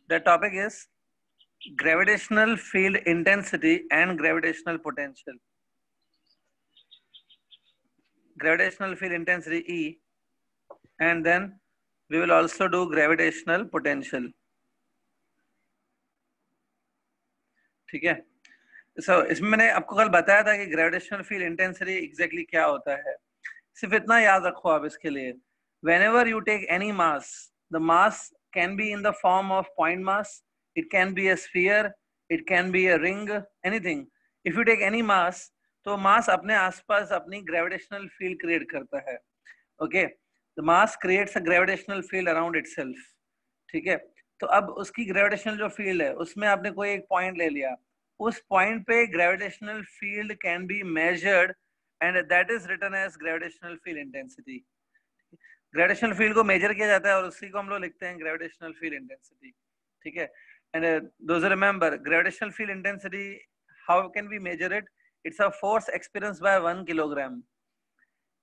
The topic is gravitational field intensity and gravitational potential. Gravitational field intensity E, and then we will also do gravitational potential. ठीक है. So इसमें मैंने आपको कल बताया था कि gravitational field intensity exactly क्या होता है. सिर्फ इतना याद रखो आप इसके लिए. Whenever you take any mass, the mass can be in the form of point mass, it can be a sphere, it can be a ring, anything. If you take any mass, तो mass अपने आसपास अपनी gravitational field create करता है. Okay, the mass creates a gravitational field around itself. ठीक है. तो अब उसकी gravitational जो field है, उसमें आपने कोई एक point ले लिया. उस point पे gravitational field can be measured, and that is written as gravitational field intensity. Gravitational field को मेजर किया जाता है और उसी को हम लोग लिखते हैं ग्रेविटेशनल फील्ड इंटेंसिटी. ठीक है. And those remember gravitational field intensity, how can we measure it? It's a force experience by 1 kilogram.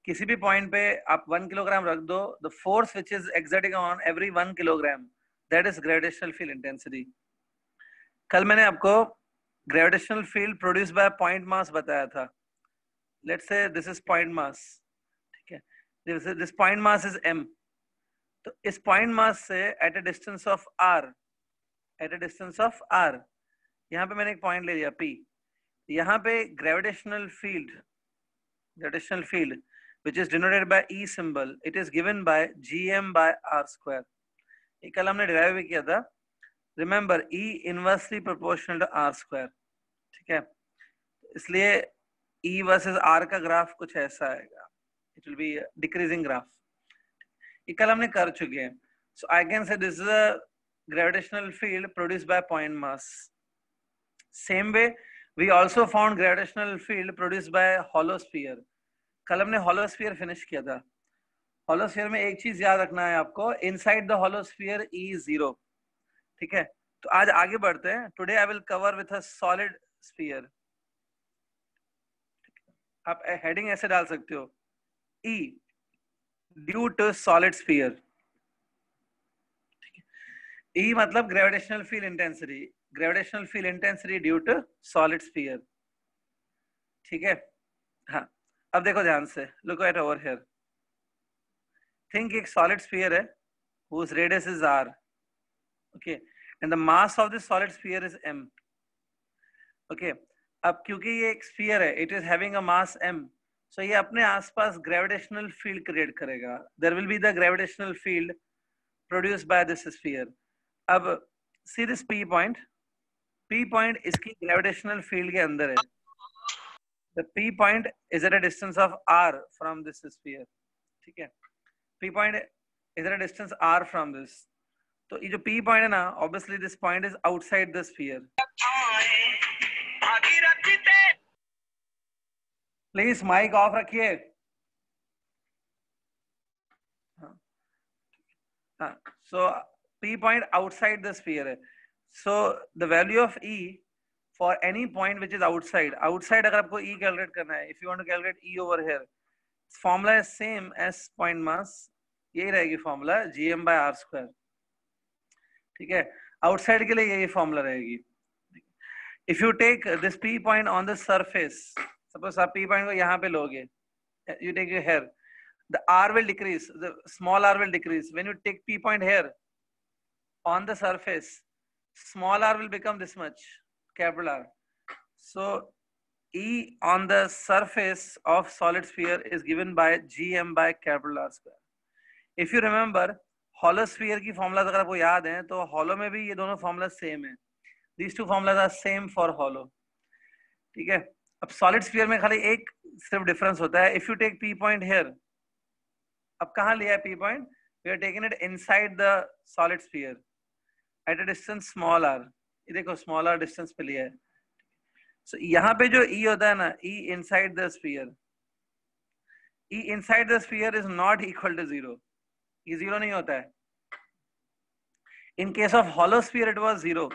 किसी भी पॉइंट पे आप 1 किलोग्राम रख दो, the force which is exerting on every 1 kilogram, that is gravitational field intensity. कल मैंने आपको gravitational field produce by point mass बताया था. Let's say this is point mass. ठीक है. This point mass is m. तो इस point mass से at a distance of r, यहाँ पे मैंने एक point ले लिया p. यहाँ पे gravitational field which is denoted by E symbol, it is given by gm by r square. ये कल हमने derive भी किया था. Remember E inversely proportional to r square. ठीक है. इसलिए E versus r का ग्राफ कुछ ऐसा आएगा. It will be a decreasing graph. ये कल हमने कर चुके हैं. So I can say this is a gravitational field produced by point mass. Same way, we also found gravitational field produced by hollow sphere. कल हमने hollow sphere finish किया था. Hollow sphere में एक चीज याद रखना है आपको. Inside the hollow sphere E is 0. ठीक है. तो आज आगे बढ़ते हैं. Today I will cover with a solid sphere. आप heading ऐसे डाल सकते हो. E due to solid sphere. E मतलब gravitational field intensity due to solid sphere. ठीक है. हाँ, अब देखो ध्यान से. Look at over here. Think एक solid sphere है whose radius is r. Okay, and the mass of this solid sphere is m. Okay, अब क्योंकि ये एक sphere है, it is having a mass m. So ये अपने आसपास gravitational field create करेगा. There will be the gravitational field produced by this sphere. अब see this P point. P point इसकी gravitational field के अंदर है. The P point is at a distance of r from this sphere. ठीक है. P point is at a distance r from this. तो ये जो P point है ना, obviously this point is outside the sphere. Please mic off रखिए. So P point outside the sphere है. So the value of E for any point which is outside अगर आपको E calculate करना है, if you want to calculate E over here, formula is same as point mass. यही रहेगी formula gm by r square. ठीक है. outside के लिए यही formula रहेगी. If you take this P point on the surface, suppose आप P point को यहाँ पे लोगे, you take it here, the r will decrease, the small r will decrease. When you take P point here on the surface, small r will become this much, capital R. So E on the surface of solid sphere is given by gm by capital R square. If you remember, hollow sphere की formulas अगर आपको याद हैं, तो hollow में भी ये दोनों formulas same है. These two formulas are same for hollow. ठीक है. अब solid sphere में खाली एक सिर्फ difference होता है. If you take P point here, अब कहाँ लिया है P point? We are taking it inside the solid sphere at a distance small r. ये देखो small r distance पे लिया है. So यहाँ पे जो E होता है ना, E inside the sphere. E inside the sphere is not equal to 0. ये 0 नहीं होता है. In case of hollow sphere, it was 0.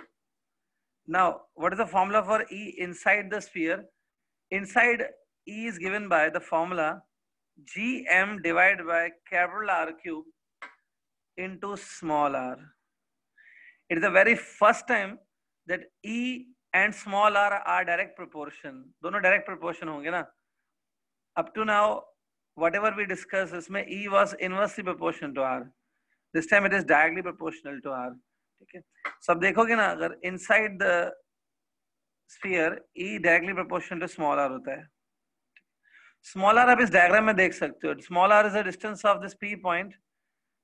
Now, what is the formula for E inside the sphere? Inside E is given by the formula gm divided by capital R cube into small r. It is the very first time that E and small r are direct proportion. दोनों direct proportion होंगे ना. Up to now, whatever we discussed, इसमें E was inversely proportional to R. This time it is diagonally proportional to R. ठीक है. So अब देखोगे ना, अगर inside the sphere E directly proportional to small r होता है. Small r आप इस diagram में देख सकते हो. Small r is the distance of this P point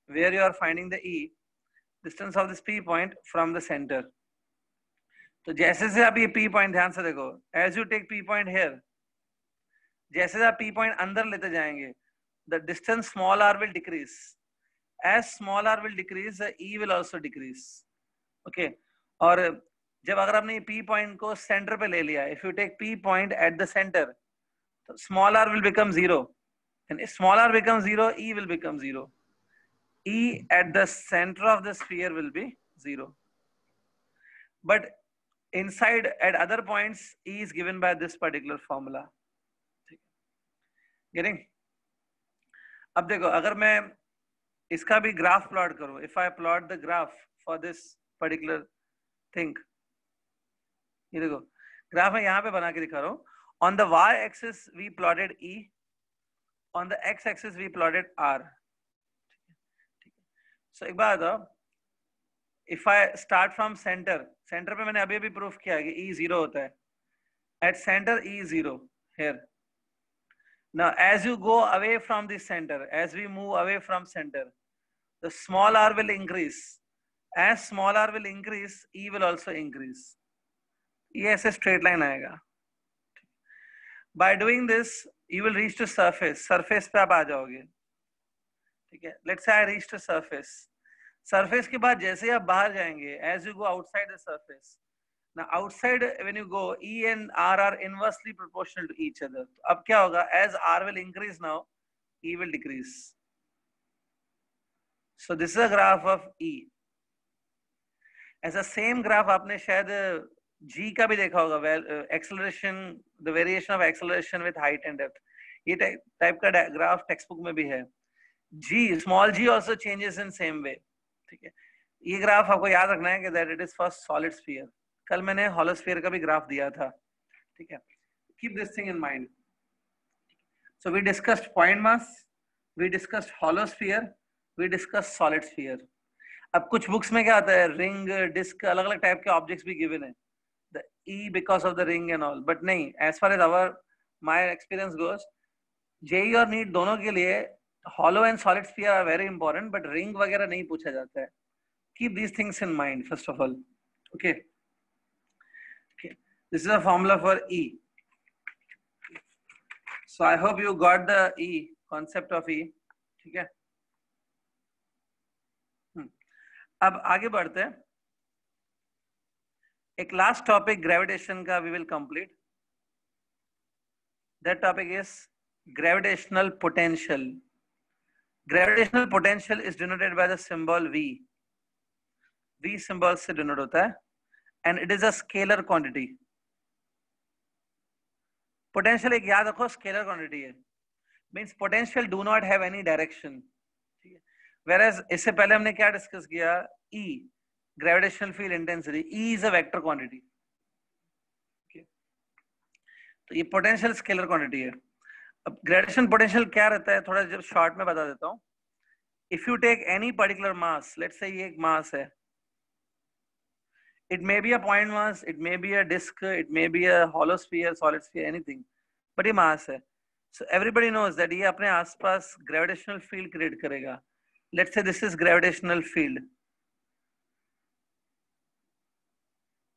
where you are finding the E. Distance of this P point from the center. तो जैसे से आप ये P point ध्यान से देखो, as you take P point here, जैसे आप P point अंदर लेते जाएंगे, the distance small r will decrease. As small r will decrease, the E will also decrease. Okay. और जब अगर आपने ये P point को center पे ले लिया, if you take P point at the center, तो small r will become 0. And if small r becomes 0, E will become 0. E at the center of the sphere will be 0. But inside at other points, E is given by this particular formula. Getting? अब देखो, अगर मैं इसका भी graph plot करूं, if I plot the graph for this particular thing, ये देखो graph मैं यहाँ पे बना के दिखा रहा हूँ. On the y-axis we plotted E, on the x-axis we plotted R. So एक बात बताओ, if I start from center, center पे मैंने अभी भी प्रूफ किया है कि E 0 होता है. At center E is 0 here. Now as you go away from the center, as we move away from center, the small r will increase. As small r will increase, E will also increase. ये ऐसे straight line आएगा. By doing this, you will reach to surface. Surface पे आप आ जाओगे. ठीक है. Let's say I reach to surface. Surface के बाद जैसे ही आप बाहर जाएंगे, as you go outside the surface. Now outside when you go, E and R are inversely proportional to each other. अब क्या होगा? As R will increase now, E will decrease. So this is a graph of E. As a same graph आपने शायद G का भी देखा होगा. Acceleration, the variation of acceleration with height and depth. ये type का graph textbook में भी है. G, small g also changes in same way. ठीक है. ये ग्राफ आपको याद रखना है कि that it is for solid sphere. कल मैंने hollow sphere का भी ग्राफ दिया था. ठीक है. Keep this thing in mind. So we discussed point mass, we discussed hollow sphere, we discussed solid sphere. अब कुछ बुक्स में क्या आता है, रिंग, डिस्क, अलग अलग टाइप के ऑब्जेक्ट्स भी गिवन है. The E because of the ring and all. But नहीं, as far as my experience goes, JEE और NEET दोनों के लिए hollow and solid sphere are very important, but ring वगैरह नहीं पूछा जाता है. Keep these things in mind first of all. Okay. Okay. This is a formula for E. So I hope you got the E concept of E. ठीक है. अब आगे बढ़ते हैं. एक लास्ट टॉपिक ग्रेविटेशन का we will complete. That topic is gravitational potential. Gravitational potential is denoted by the symbol V. V symbol से denote होता है, and it is a scalar quantity. Potential एक याद रखो scalar quantity है. Means potential do not have any direction. Whereas इससे पहले हमने क्या डिस्कस किया, E, gravitational field intensity. E is a vector quantity. Okay. तो ये potential scalar quantity है. अब ग्रेविटेशन पोटेंशियल क्या रहता है, थोड़ा जब शॉर्ट में बता देता हूं. If you take any particular mass, let's say ये एक मास है, it may be a point mass, it may be a disk, it may be a hollow sphere, solid sphere, anything, but ये mass है. So everybody knows that ये अपने आसपास gravitational field create करेगा. Let's say this is gravitational field,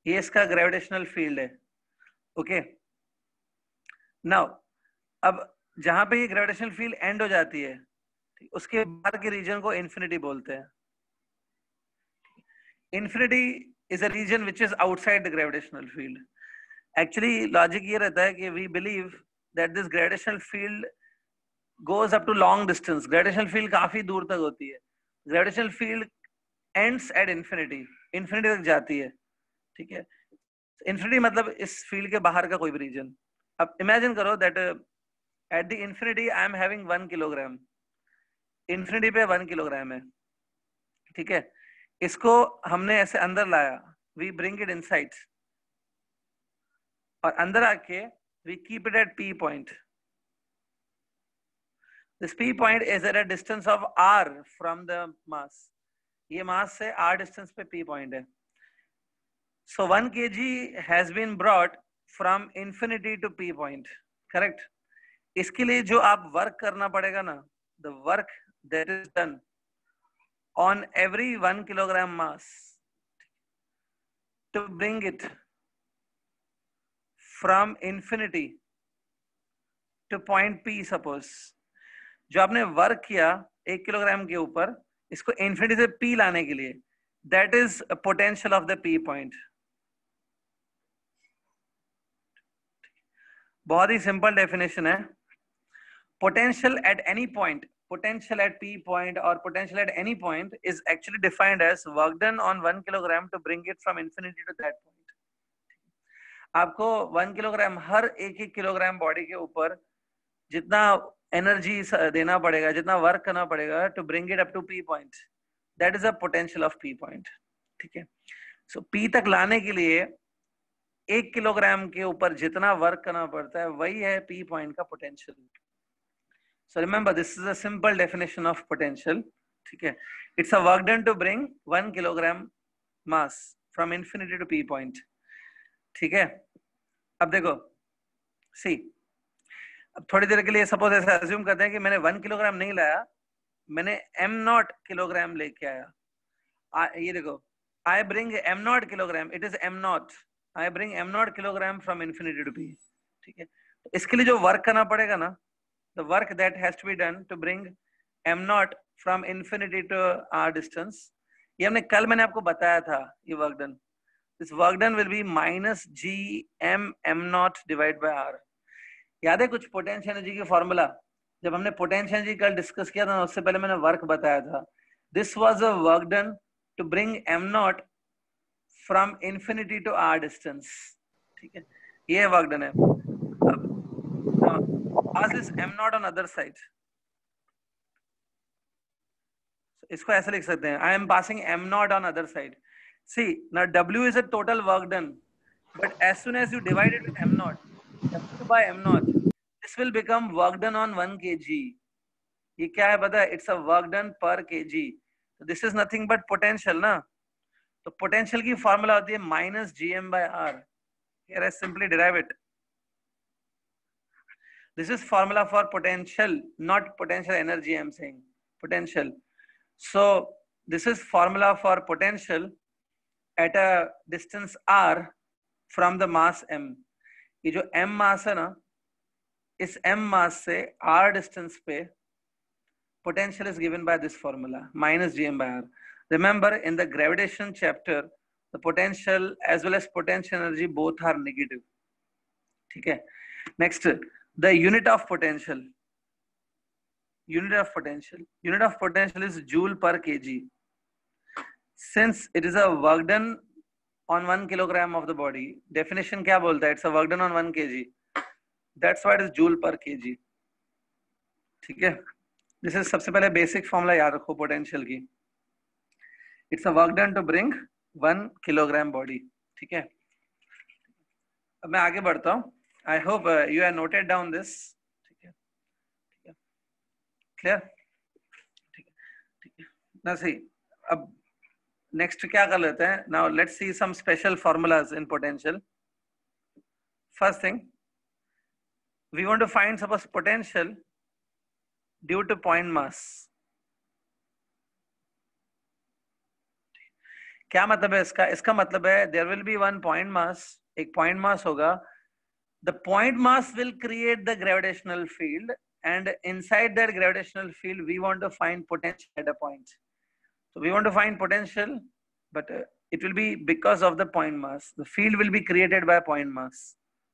ये इसका gravitational field है. Okay. Now अब जहां पे ये ग्रेविटेशनल फील्ड एंड हो जाती है, उसके बाद के रीजन को इन्फिनिटी बोलते हैं. Infinity is a region which is outside the gravitational field. Actually logic ये रहता है कि we believe that this gravitational field goes up to long distance. Gravitational field काफी दूर तक होती है. Gravitational field ends at infinity, infinity तक जाती है. ठीक है. इन्फिनिटी मतलब इस फील्ड के बाहर का कोई भी रीजन. अब इमेजिन करो that at the infinity I am having 1 kilogram. Infinity पे 1 किलोग्राम है. ठीक है. इसको हमने ऐसे अंदर लाया, वी ब्रिंग इट इनसाइड, और अंदर आके we keep it at P point. This P point is at a distance of r from the mass. ये mass से r distance पे P point है. So 1 kg has been brought from infinity to P point. Correct? इसके लिए जो आप work करना पड़ेगा ना, the work that is done on every 1 kilogram mass to bring it from infinity to point P, suppose. जो आपने वर्क किया 1 किलोग्राम के ऊपर, इसको इन्फिनिटी से P लाने के लिए, that is potential of the P point. बहुत ही सिंपल डेफिनेशन है. Potential at any point, potential at P point or potential at any point is actually defined as work done on 1 kilogram to bring it from infinity to that point. आपको 1 kilogram, हर एक kilogram body के ऊपर जितना energy देना पड़ेगा, जितना work करना पड़ेगा to bring it up to P point, that is a potential of P point. ठीक है. सो P तक लाने के लिए 1 किलोग्राम के ऊपर जितना वर्क करना पड़ता है वही है P पॉइंट का potential. So remember this is a simple definition of potential. ठीक है. It's a work done to bring 1 kilogram mass from infinity to P point. ठीक है. अब देखो, सी, अब थोड़ी देर के लिए सपोज ऐसा अज्यूम करते हैं कि मैंने 1 किलोग्राम नहीं लाया, मैंने m0 किलोग्राम लेके आया. ये देखो, I bring m0 kilogram, it is m0, I bring m0 kilogram from infinity to P. ठीक है. तो इसके लिए जो वर्क करना पड़ेगा ना, the work that has to be done to bring m0 from infinity to r distance, ये हमने कल मैंने आपको बताया था. ये work done, this work done will be minus gm m0 divide by r. याद है कुछ पोटेंशियल एनर्जी की फॉर्मूला? जब हमने पोटेंशियल एनर्जी कल डिस्कस किया था, उससे पहले मैंने वर्क बताया था. This was a work done to bring m0 from infinity to r distance. ठीक है. ये वर्क डन है. अब pass this m0 on other side, इसको ऐसे लिख सकते हैं, I am passing m0 on other side. See, now w is a total work done, but as soon as you divide it with m0, w by m0, this will become work done on 1 kg. ये क्या है पता है? It's a work done per kg. So this is nothing but potential ना. तो potential की formula होती है minus gm by r. Here I simply derive it. This is formula for potential, not potential energy. I'm saying potential. So this is formula for potential at a distance r from the mass m. ये जो m मास है ना, इस m मास से r distance पे potential is given by this formula, minus gm by r. Remember, in the gravitation chapter, the potential as well as potential energy both are negative. ठीक है. Next, the unit of potential. Unit of potential is joule per kg. Since it is a work done on 1 kilogram of the body, definition क्या बोलता है? It's a work done on 1 kg. That's why it is joule per kg. ठीक है. This is सबसे पहले basic formula याद रखो potential की. It's a work done to bring 1 kilogram body. ठीक है. अब मैं आगे बढ़ता हूँ. I hope you have noted down this. ठीक है. ठीक है. Clear? ठीक है. ठीक है. Now see, अब next क्या कर लेते हैं? Now let's see some special formulas in potential. First thing, we want to find suppose potential due to point mass. क्या मतलब है इसका? इसका मतलब है there will be one point mass, एक point mass होगा. The point mass will create the gravitational field, and inside that gravitational field we want to find potential at a point. So we want to find potential, but it will be because of the point mass. The field will be created by point mass.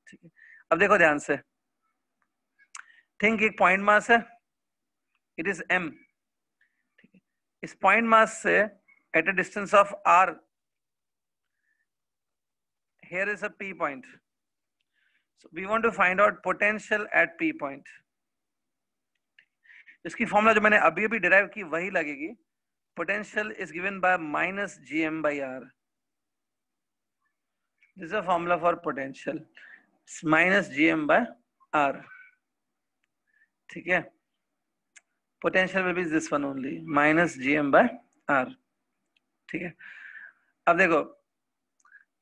ठीक है. अब देखो ध्यान से, think एक point mass है, it is m. ठीक है. इस point mass से at a distance of r, here is a P point. So we want to find out potential at P point. इसकी फॉर्मूला जो मैंने अभी अभी डिराइव की वही लगेगी. potential is given by minus gm by r. This is a formula for potential. It's minus gm by r. ठीक है? Potential will be this one only, minus gm by r. ठीक है? अब देखो,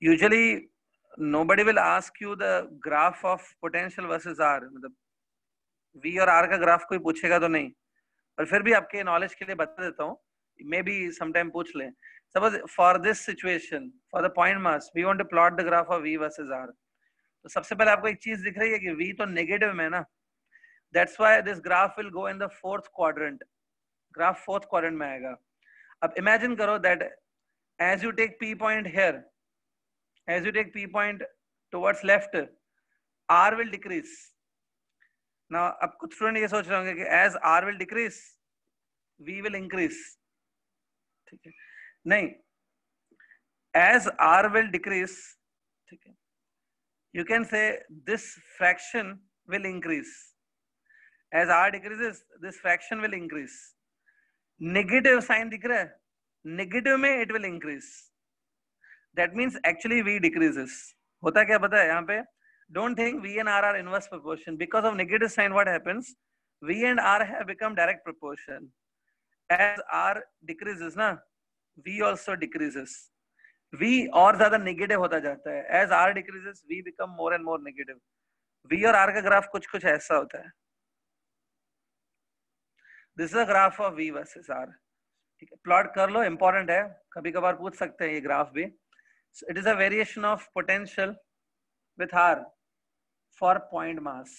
usually nobody will ask you the graph of potential versus r. मतलब v और r का graph कोई पूछेगा तो नहीं, पर फिर भी आपके नॉलेज के लिए बता देता हूँ, मे बी समटाइम पूछ लें. Suppose for this situation, for the point mass, we want to plot the graph of v versus r. तो सबसे पहले आपको एक चीज दिख रही है कि v तो नेगेटिव में है ना, that's why this graph will go in the fourth quadrant. Graph fourth quadrant में आएगा. अब इमेजिन करो that as you take p point here, as you take p point towards left, r will decrease. Now अब कुछ student ये सोच रहे होंगे कि as r will decrease, v will increase. ठीक है? नहीं, as r will decrease, ठीक है, you can say this fraction will increase. As r decreases, this fraction will increase. Negative sign दिख रहा है, negative में it will increase. That means actually v decreases. होता क्या पता है यहाँ पे? Don't think v and r are inverse proportion. Because of negative sign, what happens? v and r have become direct proportion. As r decreases ना, v also decreases. v और ज्यादा negative होता जाता है. As r decreases, v become more and more negative. v और r का graph कुछ कुछ ऐसा होता है. This is a graph of v versus r. ठीक है, प्लॉट कर लो, इंपॉर्टेंट है, कभी कभार पूछ सकते हैं ये ग्राफ भी. So it is a variation of potential with r for point mass.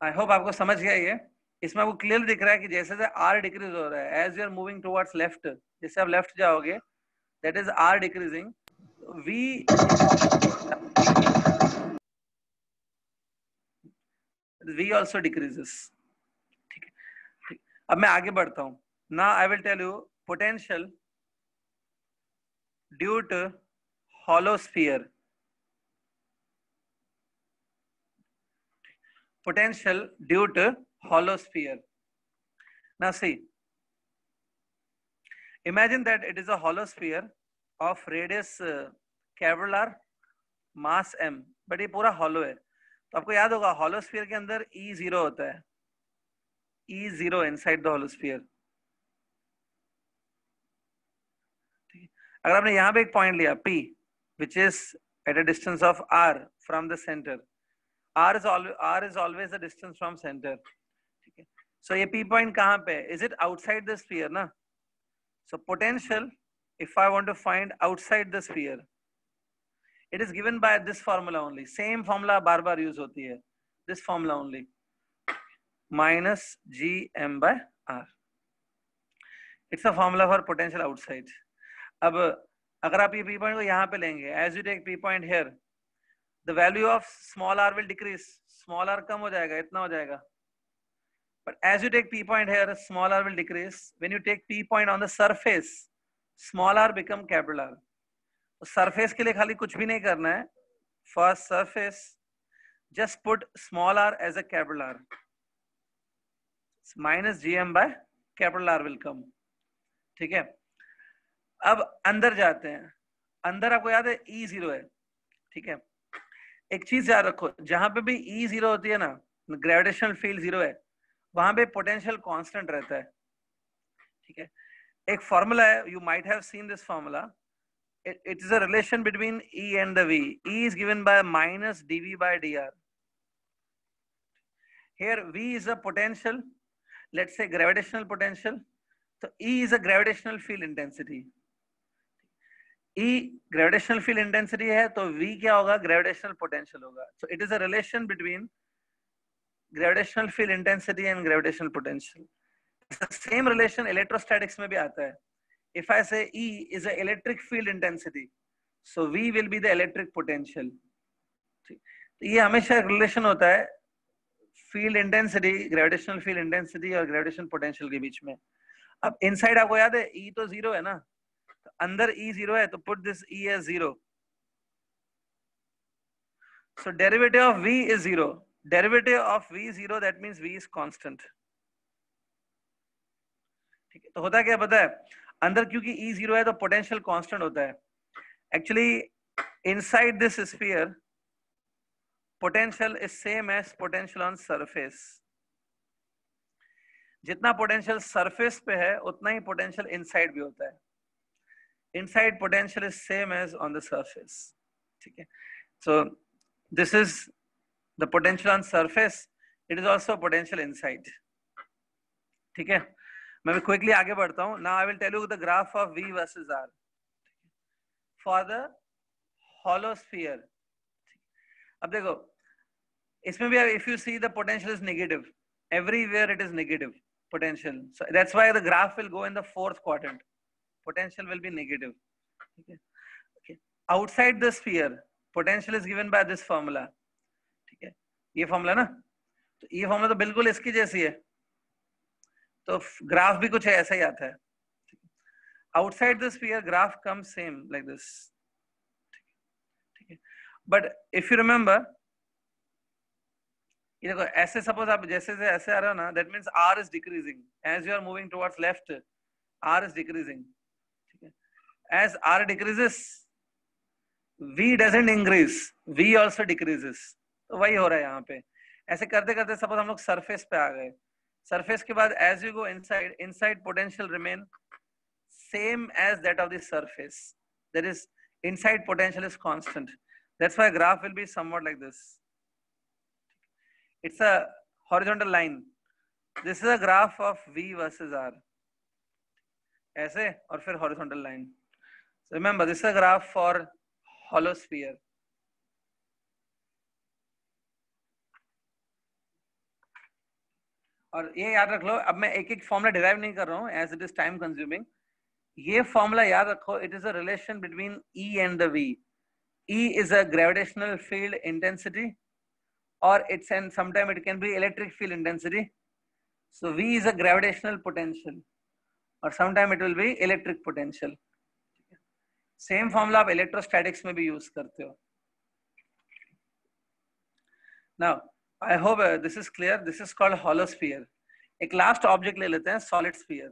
I hope आपको समझ गया ये. इसमें आपको क्लियर दिख रहा है कि जैसे जैसे r डिक्रीज हो रहा है, as you are moving towards left, जैसे आप लेफ्ट जाओगे, that is r decreasing, v also decreases. ठीक है, अब मैं आगे बढ़ता हूं. Now I will tell you potential due to hollow sphere. Potential due to hollow sphere. Now see, imagine that it is a hollow sphere of radius capital R, mass m, but ये पूरा hollow है. तो आपको याद होगा hollow sphere के अंदर E0 होता है. E0 inside the hollow sphere. अगर आपने यहाँ पे एक पॉइंट लिया P, which is at a distance of R from the center, R is always the distance from center. ठीक है? So ये P point कहाँ पे है? Is it outside the sphere ना? So potential, if I want to find outside the sphere, it is given by this formula only. Same formula bar bar use होती है. This formula only. Minus gm by r. It's a formula for potential outside. अब अगर आप ये P point को यहाँ पे लेंगे, as you take P point here, the value of small r will decrease. Small r कम हो जाएगा, इतना हो जाएगा. But as you take P point here, small r will decrease. When you take P point on the surface, small r become capital R. तो surface के लिए खाली कुछ भी नहीं करना है. For surface, just put small r as a capital R. Minus gm by capital R will come. ठीक है? अब अंदर जाते हैं. अंदर आपको याद है E0 है. ठीक है? एक चीज याद रखो, जहां पे भी E0 होती है ना, ग्रेविटेशनल फील्ड 0 है, वहां पे पोटेंशियल कांस्टेंट रहता है. ठीक है? एक फॉर्मूला है, you might have seen this formula. It is a relation between E and the V. E is given by minus dV by dr. Here V is a potential, let's say gravitational potential. So E is a gravitational field intensity. E gravitational field intensity है, तो V क्या होगा? Gravitational potential होगा. So it is a relation between gravitational field intensity and gravitational potential. It's the same relation electrostatics में भी आता है. If I say E is a electric field intensity, so V will be the electric potential. तो ये हमेशा relation होता है field intensity, gravitational field intensity और gravitational potential के बीच में. अब inside आपको याद है E तो 0 है ना, तो अंदर E 0 है, तो put this E as 0. So derivative of V is 0. Derivative of V is 0, that means V is constant. ठीक है, तो होता क्या पता है, अंदर क्योंकि E जीरो है तो पोटेंशियल कांस्टेंट होता है. Actually inside this sphere potential is same as potential on surface. जितना पोटेंशियल सरफेस पे है उतना ही पोटेंशियल इनसाइड भी होता है. Inside potential is same as on the surface. ठीक है, so this is the potential on surface, it is also potential inside. ठीक है, मैं भी क्विकली आगे बढ़ता हूं. Now I will tell you the graph of V versus R for the hollow sphere. अब देखो इसमें भी if you see the potential is negative, everywhere it is negative potential, so that's why the graph will go in the fourth quadrant. Potential will be negative. Okay. Okay. Outside the sphere potential is given by this formula. ठीक है, ये formula ना, तो ये formula तो बिल्कुल इसकी जैसी है, तो ग्राफ भी कुछ ऐसा ही आता है. Outside the sphere graph comes same like this. ठीक है, but if you remember, ये देखो ऐसे सपोज आप जैसे से ऐसे आ रहे हो ना, that means R is decreasing as you are moving towards left. R is decreasing. ठीक है, as R decreases V doesn't increase, V also decreases. तो वही हो रहा है यहाँ पे. ऐसे करते करते सपोज हम लोग सरफेस पे आ गए. सरफेस के बाद as you go inside, inside potential remain same as that of the surface. That is, inside potential is constant. That's why graph will be somewhat like this. It's a horizontal line. This is a graph of V versus R. ऐसे और फिर horizontal line. So remember, this is a graph for hollow sphere. और ये याद रख लो, अब मैं एक एक फॉर्मूला डिराइव नहीं कर रहा हूँ as it is time consuming. ये फॉर्मूला याद रखो, it is a relation between E and the V. E is a gravitational field intensity, or it's and sometimes it can be electric field intensity. So V is a gravitational potential, or sometimes it will be electric potential. Same formula आप electrostatics में भी use करते हो. Now I hope this is clear. This is called hollow sphere. एक last object ले लेते हैं, solid sphere.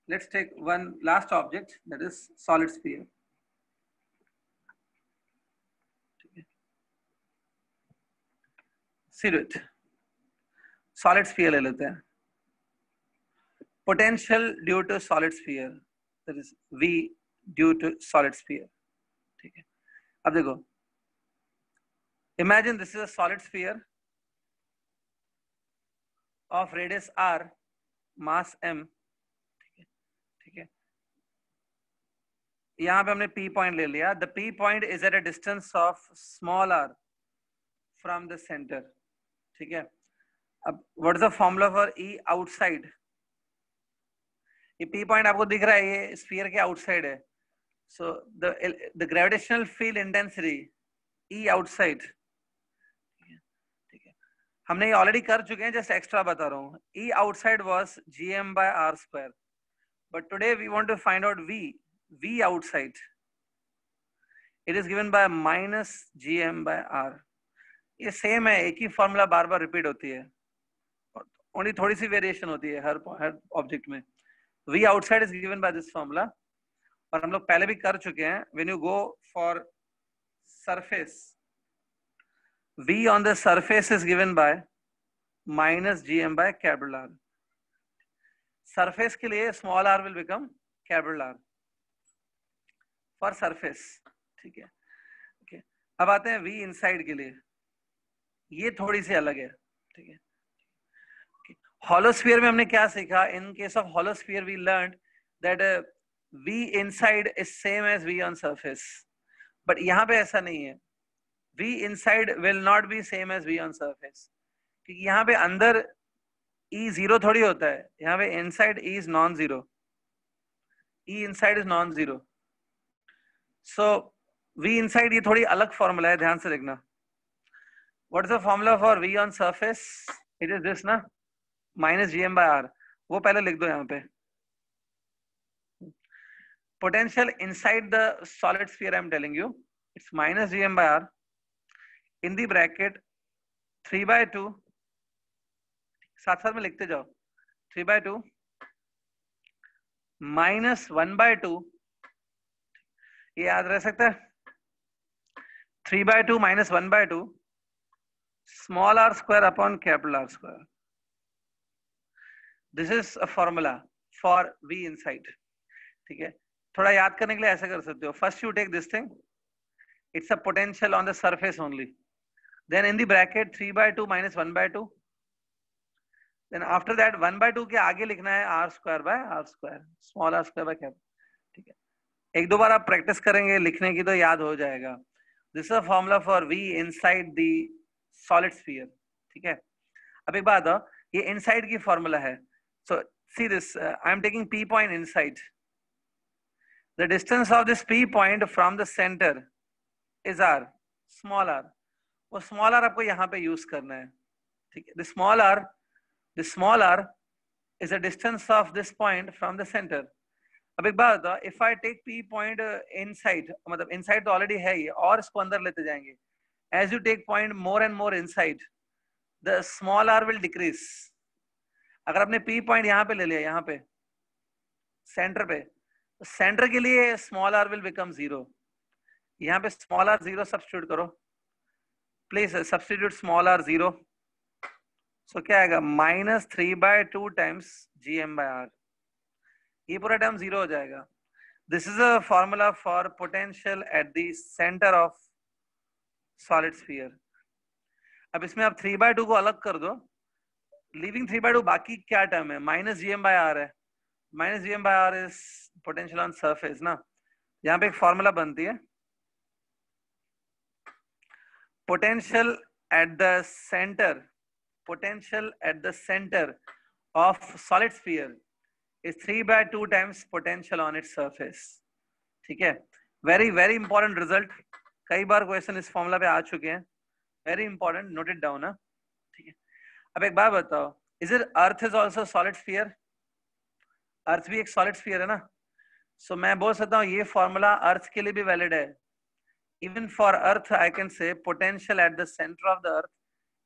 Let's take one last object, that is solid sphere. See it. Solid sphere ले लेते हैं. Potential due to solid sphere, that is V due to solid sphere. ठीक है, अब देखो, imagine this is a solid sphere of radius R, mass M. ठीक है, यहाँ पे हमने P point ले लिया. The P point is at a distance of small r from the center. ठीक है, अब what is the formula for E outside? ये P point आपको दिख रहा है, ये sphere के outside है. So the gravitational field intensity E outside. ठीक है, हमने ये ऑलरेडी कर चुके हैं, जस्ट एक्स्ट्रा बता रहा हूँ. E outside was gm by r square, but today we want to find out V outside. It is given by minus gm by r. ये सेम है, एक ही फॉर्मूला बार बार रिपीट होती है, ओनली थोड़ी सी variation होती है हर ऑब्जेक्ट में. V outside is given by this formula, और हम लोग पहले भी कर चुके हैं. When you go for surface, V on the surface is given by minus gm by capital R. Surface के लिए small r will become capital R for surface. ठीक है, okay. अब आते हैं V inside के लिए, ये थोड़ी सी अलग है. ठीक है, hollow sphere में हमने क्या सीखा? In case of hollow sphere we learned that V inside is same as V on surface, but यहाँ पे ऐसा नहीं है. V inside will not be same as V on surface, क्योंकि यहाँ पे अंदर E zero थोड़ी होता है, यहाँ पे inside E is non-zero. E inside is non-zero. So V inside ये थोड़ी अलग फॉर्मूला है, ध्यान से देखना. What is the formula for V on surface? It is this ना, minus gm by r. वो पहले लिख दो यहाँ पे. Potential inside the solid sphere I am telling you, it's minus gm by r in the bracket 3/2, साथ साथ में लिखते जाओ, 3/2 minus 1/2, ये याद रह सकता है, 3/2 minus 1/2 small r square upon capital R square. This is a formula for V inside. ठीक है, थोड़ा याद करने के लिए ऐसा कर सकते हो. First you take this thing, it's a potential on the surface only. Then in the bracket 3/2 minus 1/2. Then after that 1/2 के आगे लिखना है r square by r square, small r square by capital. ठीक है, एक दो बार आप प्रैक्टिस करेंगे लिखने की तो याद हो जाएगा. This is a formula for V inside the solid sphere. ठीक है, अब एक बात हो, ये inside की formula है. So see this, I am taking P point inside. The distance of this P point from the center is r, small r. वो small r आपको यहाँ पे use करना है. ठीक है, the small r is the distance of this point from the center. अब एक बात बताओ, if I take P point inside, मतलब inside तो already है ये, और इसको अंदर लेते जाएंगे. As you take point more and more inside, the small r will decrease. अगर आपने P point यहाँ पे ले लिया, यहाँ पे सेंटर पे, तो सेंटर के लिए स्मॉल r will become 0. यहाँ पे स्मॉल r 0 सब्स्टिट्यूट करो, प्लीज सब्स्टिट्यूट स्मॉल r 0. सो क्या आएगा, minus 3/2 times gm by r. ये पूरा टर्म 0 हो जाएगा. This is a formula for potential at the centre of solid sphere. अब इसमें आप 3/2 को अलग कर दो, लीविंग 3/2, बाकी क्या टर्म है, माइनस जीएम बाय आर है. Minus GM by R is potential on surface ना. यहाँ पे एक फॉर्मूला बनती है, potential at the centre of solid sphere is 3/2 times potential on its surface. ठीक है, very very important result. कई बार क्वेश्चन इस फॉर्मूला पे आ चुके हैं. Very important, note it down. ठीक है, अब एक बात बताओ, is it earth is also solid sphere? Earth भी एक सॉलिड स्फीयर है ना. सो मैं बोल सकता हूँ ये फॉर्मूला अर्थ के लिए भी वैलिड है. Even for earth I can say potential at the centre of the earth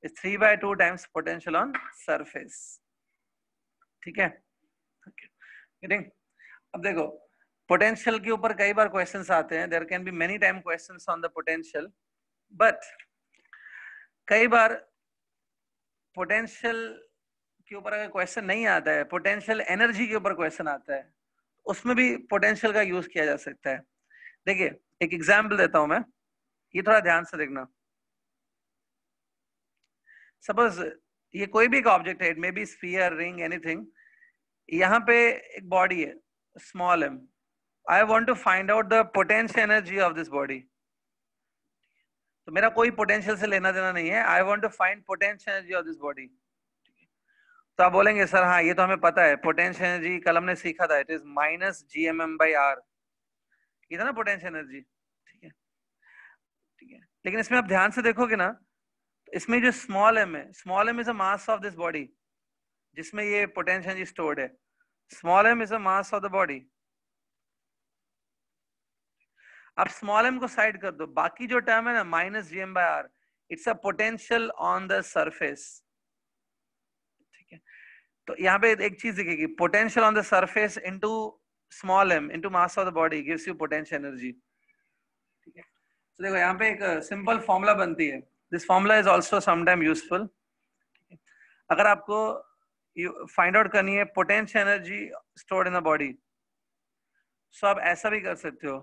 is 3/2 times potential on surface. ठीक है, अब देखो पोटेंशियल के ऊपर कई बार क्वेश्चंस आते हैं. There can be many time questions on the potential, but कई बार पोटेंशियल के ऊपर अगर क्वेश्चन नहीं आता है, पोटेंशियल एनर्जी के ऊपर क्वेश्चन आता है, उसमें भी पोटेंशियल का यूज किया जा सकता है. देखिए एक एग्जांपल देता हूं मैं, ये थोड़ा ध्यान से देखना. सपोज ये कोई भी एक ऑब्जेक्ट है, it may be sphere, ring, anything. यहाँ पे एक बॉडी है small m. I want to find out the potential energy of this body. तो मेरा कोई पोटेंशियल से लेना देना नहीं है. I want to find potential energy of this body. तो आप बोलेंगे सर हाँ ये तो हमें पता है, पोटेंशियल एनर्जी कल हमने सीखा था, it is minus GMM by r. ये था ना पोटेंशियल एनर्जी. ठीक है, ठीक है, लेकिन इसमें आप ध्यान से देखोगे ना, इसमें जो स्मॉल m है, small m is a mass of this body जिसमें ये पोटेंशियल एनर्जी स्टोर्ड है. Small m is a mass of the body. अब स्मॉल m को साइड कर दो, बाकी जो टर्म है ना minus GM by r, it's a potential on the surface. ठीक है, तो यहाँ पे एक चीज दिखेगी, potential on the surface into small m into mass of the body gives you potential energy. ठीक है, तो देखो यहाँ पे एक सिंपल फॉर्मूला बनती है. This formula is also sometime useful. अगर आपको फाइंड आउट करनी है potential energy stored in the body, so आप ऐसा भी कर सकते हो,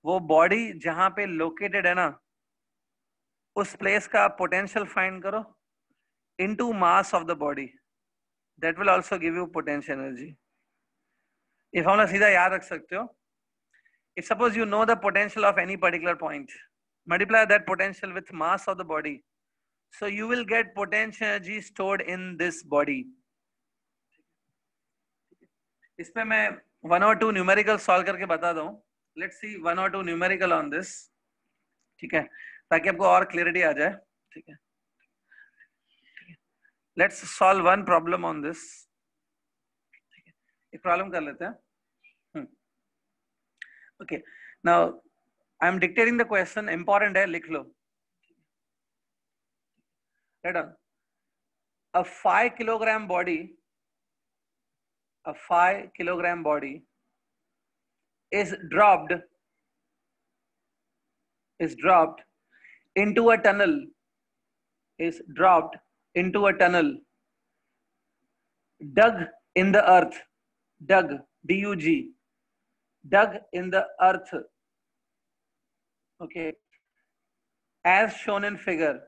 वो बॉडी जहां पे लोकेटेड है ना, उस प्लेस का पोटेंशियल फाइंड करो into mass of the body. That will also give you potential energy. ये फॉर्मूला सीधा याद रख सकते हो. If suppose you know the potential of any particular point, multiply that potential with mass of the body, so you will get potential energy stored in this body. इस पे मैं 1 or 2 numerical solve करके बता दूं. Let's see 1 or 2 numerical on this. ठीक है, ताकि आपको और क्लियरिटी आ जाए. ठीक है, let's solve one problem on this. ठीक है, एक प्रॉब्लम कर लेते हैं. Okay, now I am dictating the question, important है, लिख लो. Right on. A 5 kilogram body, a 5 kilogram body is dropped into a tunnel, is dropped into a tunnel dug in the earth, dug, D-U-G, dug in the earth, okay, as shown in figure,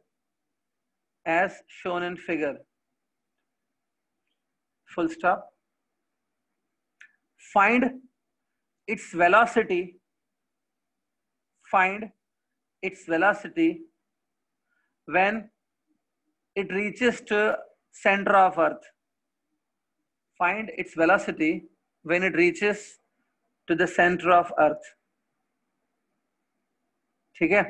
as shown in figure, full stop. Find its velocity, find its velocity when it reaches to center of earth. Find its velocity when it reaches to the center of earth. ठीक है?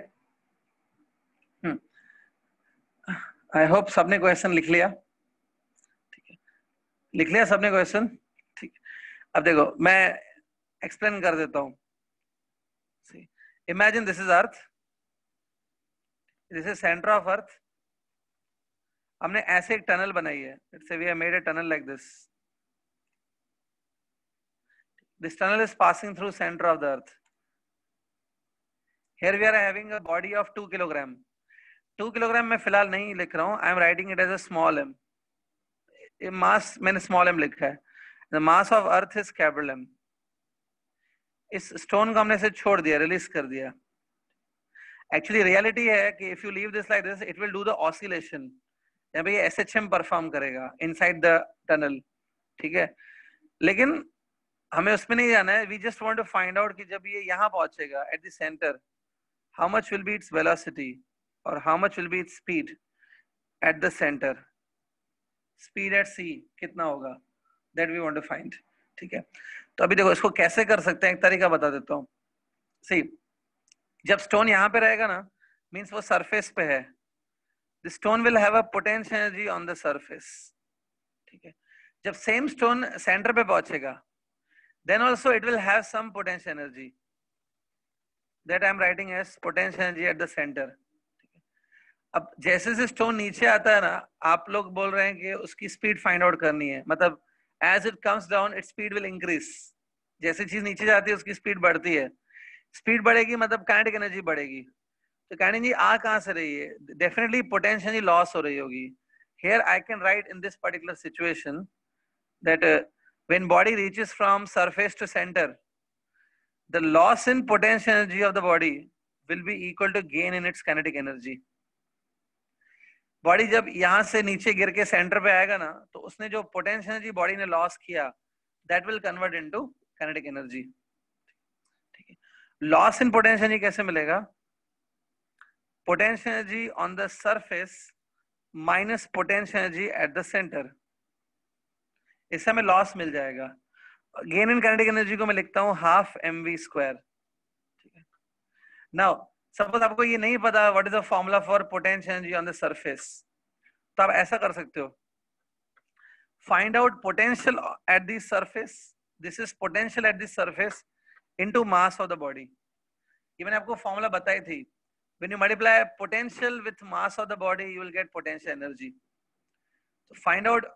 I hope सबने question लिख लिया. ठीक है, लिख लिया सबने क्वेश्चन. ठीक है, अब देखो मैं एक्सप्लेन कर देता हूं. Imagine this is earth, this is centre of earth. हमने ऐसे एक टनल बनाई है. Let's say we have made a tunnel like this. This tunnel is passing through center of the earth. Here we are having a body of 2 kilogram. 2 kilogram मैं फिलहाल नहीं लिख रहा हूँ. I am writing it as a small m. Mass मैंने small m लिखा है. The mass of earth is capital M. इस stone को हमने से छोड़ दिया, रिलीज कर दिया. Actually reality है कि if you leave this like this, it will do the oscillation. यहाँ पे ये SHM perform करेगा inside the tunnel. ठीक है, लेकिन हमें उसमें नहीं जाना है. We just want to find out कि जब ये यहाँ पहुंचेगा at the centre, how much will be its velocity और how much will be its speed at the centre. Speed at C कितना होगा, that we want to find. ठीक है, तो अभी देखो इसको कैसे कर सकते हैं, एक तरीका बता देता हूँ. सी, जब स्टोन यहाँ पे रहेगा ना, मीन्स वो सरफेस पे है. The stone will have a potential energy on the surface. ठीक है, जब सेम स्टोन सेंटर पे पहुंचेगा, then also it will have some potential energy that I am writing as potential energy at the center. अब जैसे से stone नीचे आता है ना, आप लोग बोल रहे हैं कि उसकी स्पीड फाइंड आउट करनी है. मतलब as it comes down its speed will increase. जैसे चीज नीचे जाती है उसकी स्पीड बढ़ती है. स्पीड बढ़ेगी मतलब काइनेटिक एनर्जी बढ़ेगी. तो काइनेटिक एनर्जी आ कहां से रही है? डेफिनेटली पोटेंशियल एनर्जी लॉस हो रही होगी. Here I can write in this particular situation that when body reaches from surface to center, the loss in potential energy of the body will be equal to gain in its kinetic energy. Body जब यहां से नीचे गिर के centre पे आएगा ना, तो उसने जो पोटेंशियल एनर्जी बॉडी ने लॉस किया, that will convert into kinetic energy. ठीक है, लॉस इन पोटेंशियल एनर्जी कैसे मिलेगा? Potential energy on the surface minus potential energy at the centre. इससे हमें लॉस मिल जाएगा. गेन इन काइनेटिक एनर्जी को मैं लिखता हूं हाफ mv स्क्वायर. ठीक है, नाउ सपोज आपको ये नहीं पता what is the formula for potential energy on the surface, तो आप ऐसा कर सकते हो. Find out potential at the surface. This is potential at the surface into mass of the body. ये मैंने आपको फॉर्मूला बताई थी. When you multiply potential with mass of the body, you will get potential energy. तो find out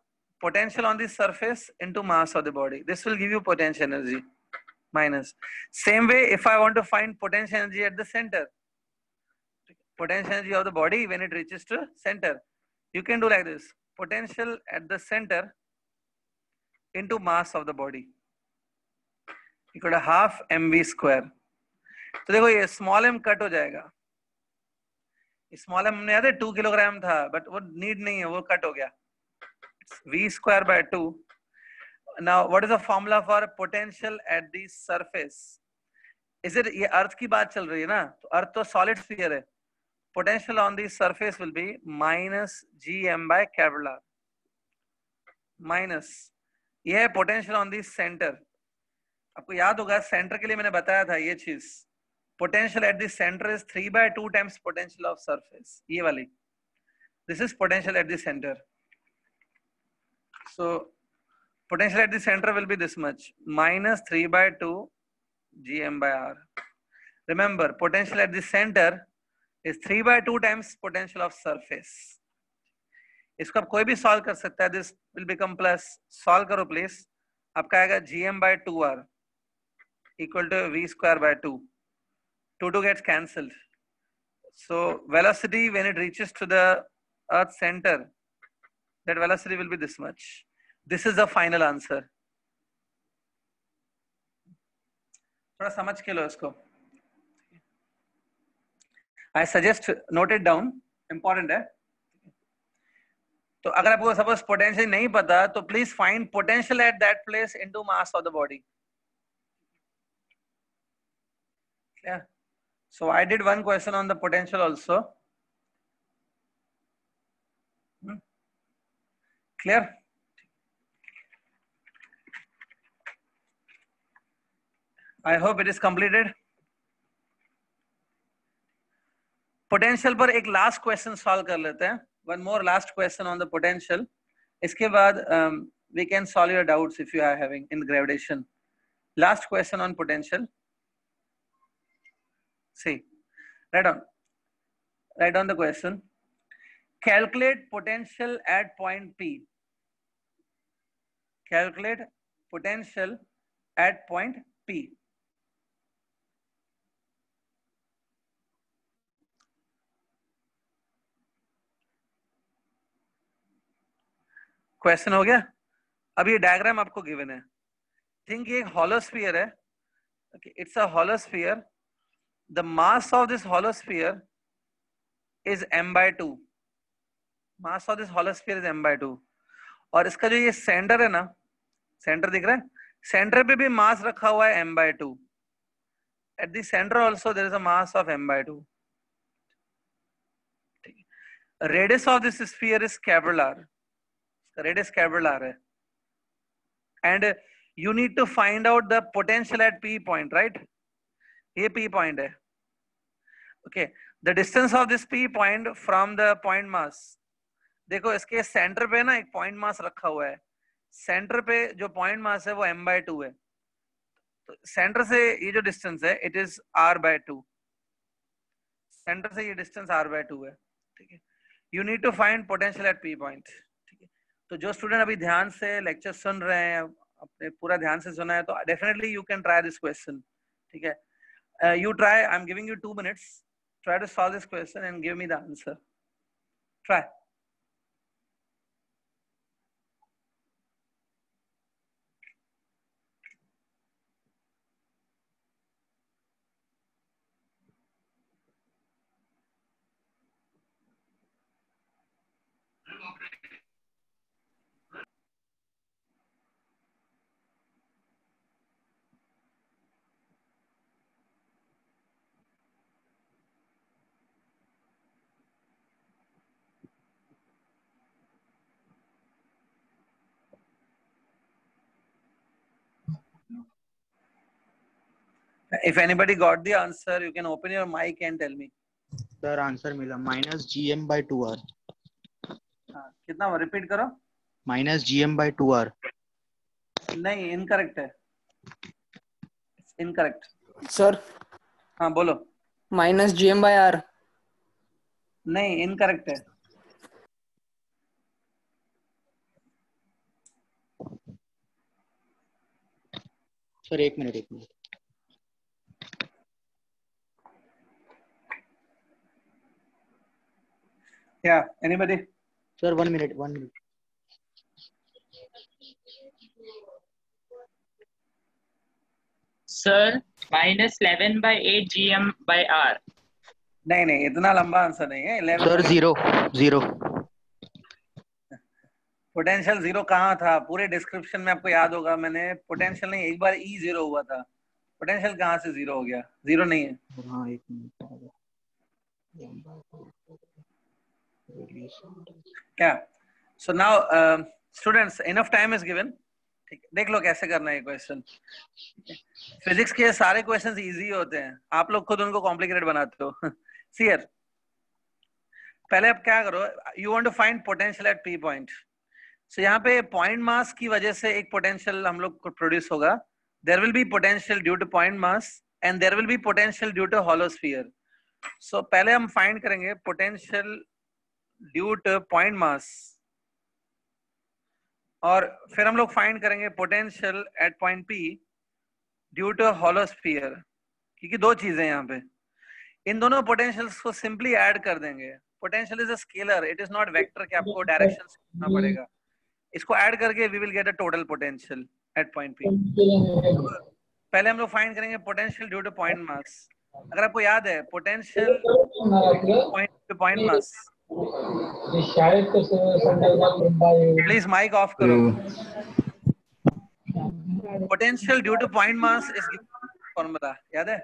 potential on the surface into mass of the body. This will give you potential energy minus. Same way, if I want to find potential energy at the center, potential energy of the body when it reaches to center, you can do like this: potential at the center into mass of the body equal to half mv square. तो देखो ये small m cut हो जाएगा. Small m हमने याद है 2 kilogram था, but वो नीड नहीं है, वो कट हो गया. v square by 2. Now what is the formula for potential at the surface? Is it, ये अर्थ की बात चल रही है ना, तो अर्थ तो सॉलिड स्फीयर है. potential on the surface will be minus gm by capital R. minus ये है potential on the center. आपको याद होगा सेंटर के लिए मैंने बताया था ये चीज. potential at the center is 3 by 2 times potential of surface. ये वाली, this is potential at the center. So potential at the center will be this much, minus 3 by 2 gm by r. remember potential at the center is 3/2 times potential of surface. इसको आप कोई भी solve कर सकता है. This will become plus. Solve करो please. आपका आएगा gm/2r equal to v square by 2. 2 gets cancelled. So velocity when it reaches to the earth center, that velocity will be this much. This is the final answer. थोड़ा समझ के लो इसको. I suggest note it down. Important है. तो अगर आपको suppose potential नहीं पता तो please find potential at that place into mass of the body. Yeah. So I did one question on the potential also. Clear? I hope it is completed. Potential पर एक last question solve कर लेते हैं. One more last question on the potential. इसके बाद we can solve your doubts if you are having in gravitation. Last question on potential. See, write down the question. Calculate potential at point P. Calculate potential at point P. Question हो गया. अब ये diagram आपको given है. Think ये एक hollow sphere है. Okay, it's a hollow sphere. The mass of this hollow sphere is m/2. Mass of this hollow sphere is m/2. और इसका जो ये सेंटर है ना, सेंटर दिख रहा है, सेंटर पे भी मास रखा हुआ है m/2. At the center also there is a mass of m/2. Radius of this sphere is capital R. Radius capital R है. And you need to find out the potential at P point, right? ये P point है. Okay, the distance of this P point from the point mass. देखो इसके centre पे ना एक point mass रखा हुआ है. सेंटर पे जो पॉइंट मास है वो m/2 है. तो सेंटर से ये जो डिस्टेंस है इट इज r/2. सेंटर से ये डिस्टेंस r/2 है. ठीक है. You need to find potential at P point. ठीक है. तो जो स्टूडेंट अभी ध्यान से लेक्चर सुन रहे हैं, अपने पूरा ध्यान से सुना है, तो definitely you can try this question. ठीक है. You try. I'm giving you 2 minutes. Try to solve this question and give me the answer. Try. If anybody got the answer, you can open your mic and tell me. Sir, answer मिला -gm/2r. कितना repeat करो. -gm/2r. नहीं, incorrect है. Incorrect. Sir हाँ बोलो. -gm/r. नहीं, incorrect है. Sir एक minute. Yeah, anybody? Sir, 1 minute. Sir, -11/8 gm/r. नहीं, इतना लंबा आंसर नहीं है. 11. Sir, 0. पोटेंशियल 0 कहाँ था? पूरे डिस्क्रिप्शन में आपको याद होगा, मैंने पोटेंशियल नहीं, एक बार E0 हुआ था. पोटेंशियल कहाँ से 0 हो गया? 0 नहीं है. हाँ, एक मिनट. क्या? So now students, enough time is given. ठीक, देख लो कैसे करना है क्वेश्चन. फिजिक्स के सारे क्वेश्चंस इजी होते हैं, आप लोग खुद उनको कॉम्प्लिकेटेड बनाते हो. See here, पहले आप क्या करो, you want to find potential at P point. So यहाँ पे पॉइंट मास की वजह से एक पोटेंशियल हम लोग को प्रोड्यूस होगा. There will be potential due to point mass and there will be potential due to hollow sphere. So पहले हम find करेंगे potential due to point mass, और फिर हम लोग find करेंगे potential at point P due to hollow sphere, क्योंकि दो चीजें यहाँ पे, इन दोनों पोटेंशियल्स को सिंपली ऐड कर देंगे. Potential is a scalar, it is not vector कि आपको डायरेक्शन करना पड़ेगा. इसको ऐड करके we will get a total potential at point P. पहले हम लोग फाइंड करेंगे potential due to point mass. अगर आपको याद है potential point to point mass, please mic off करो. Potential due to point mass is formula याद है?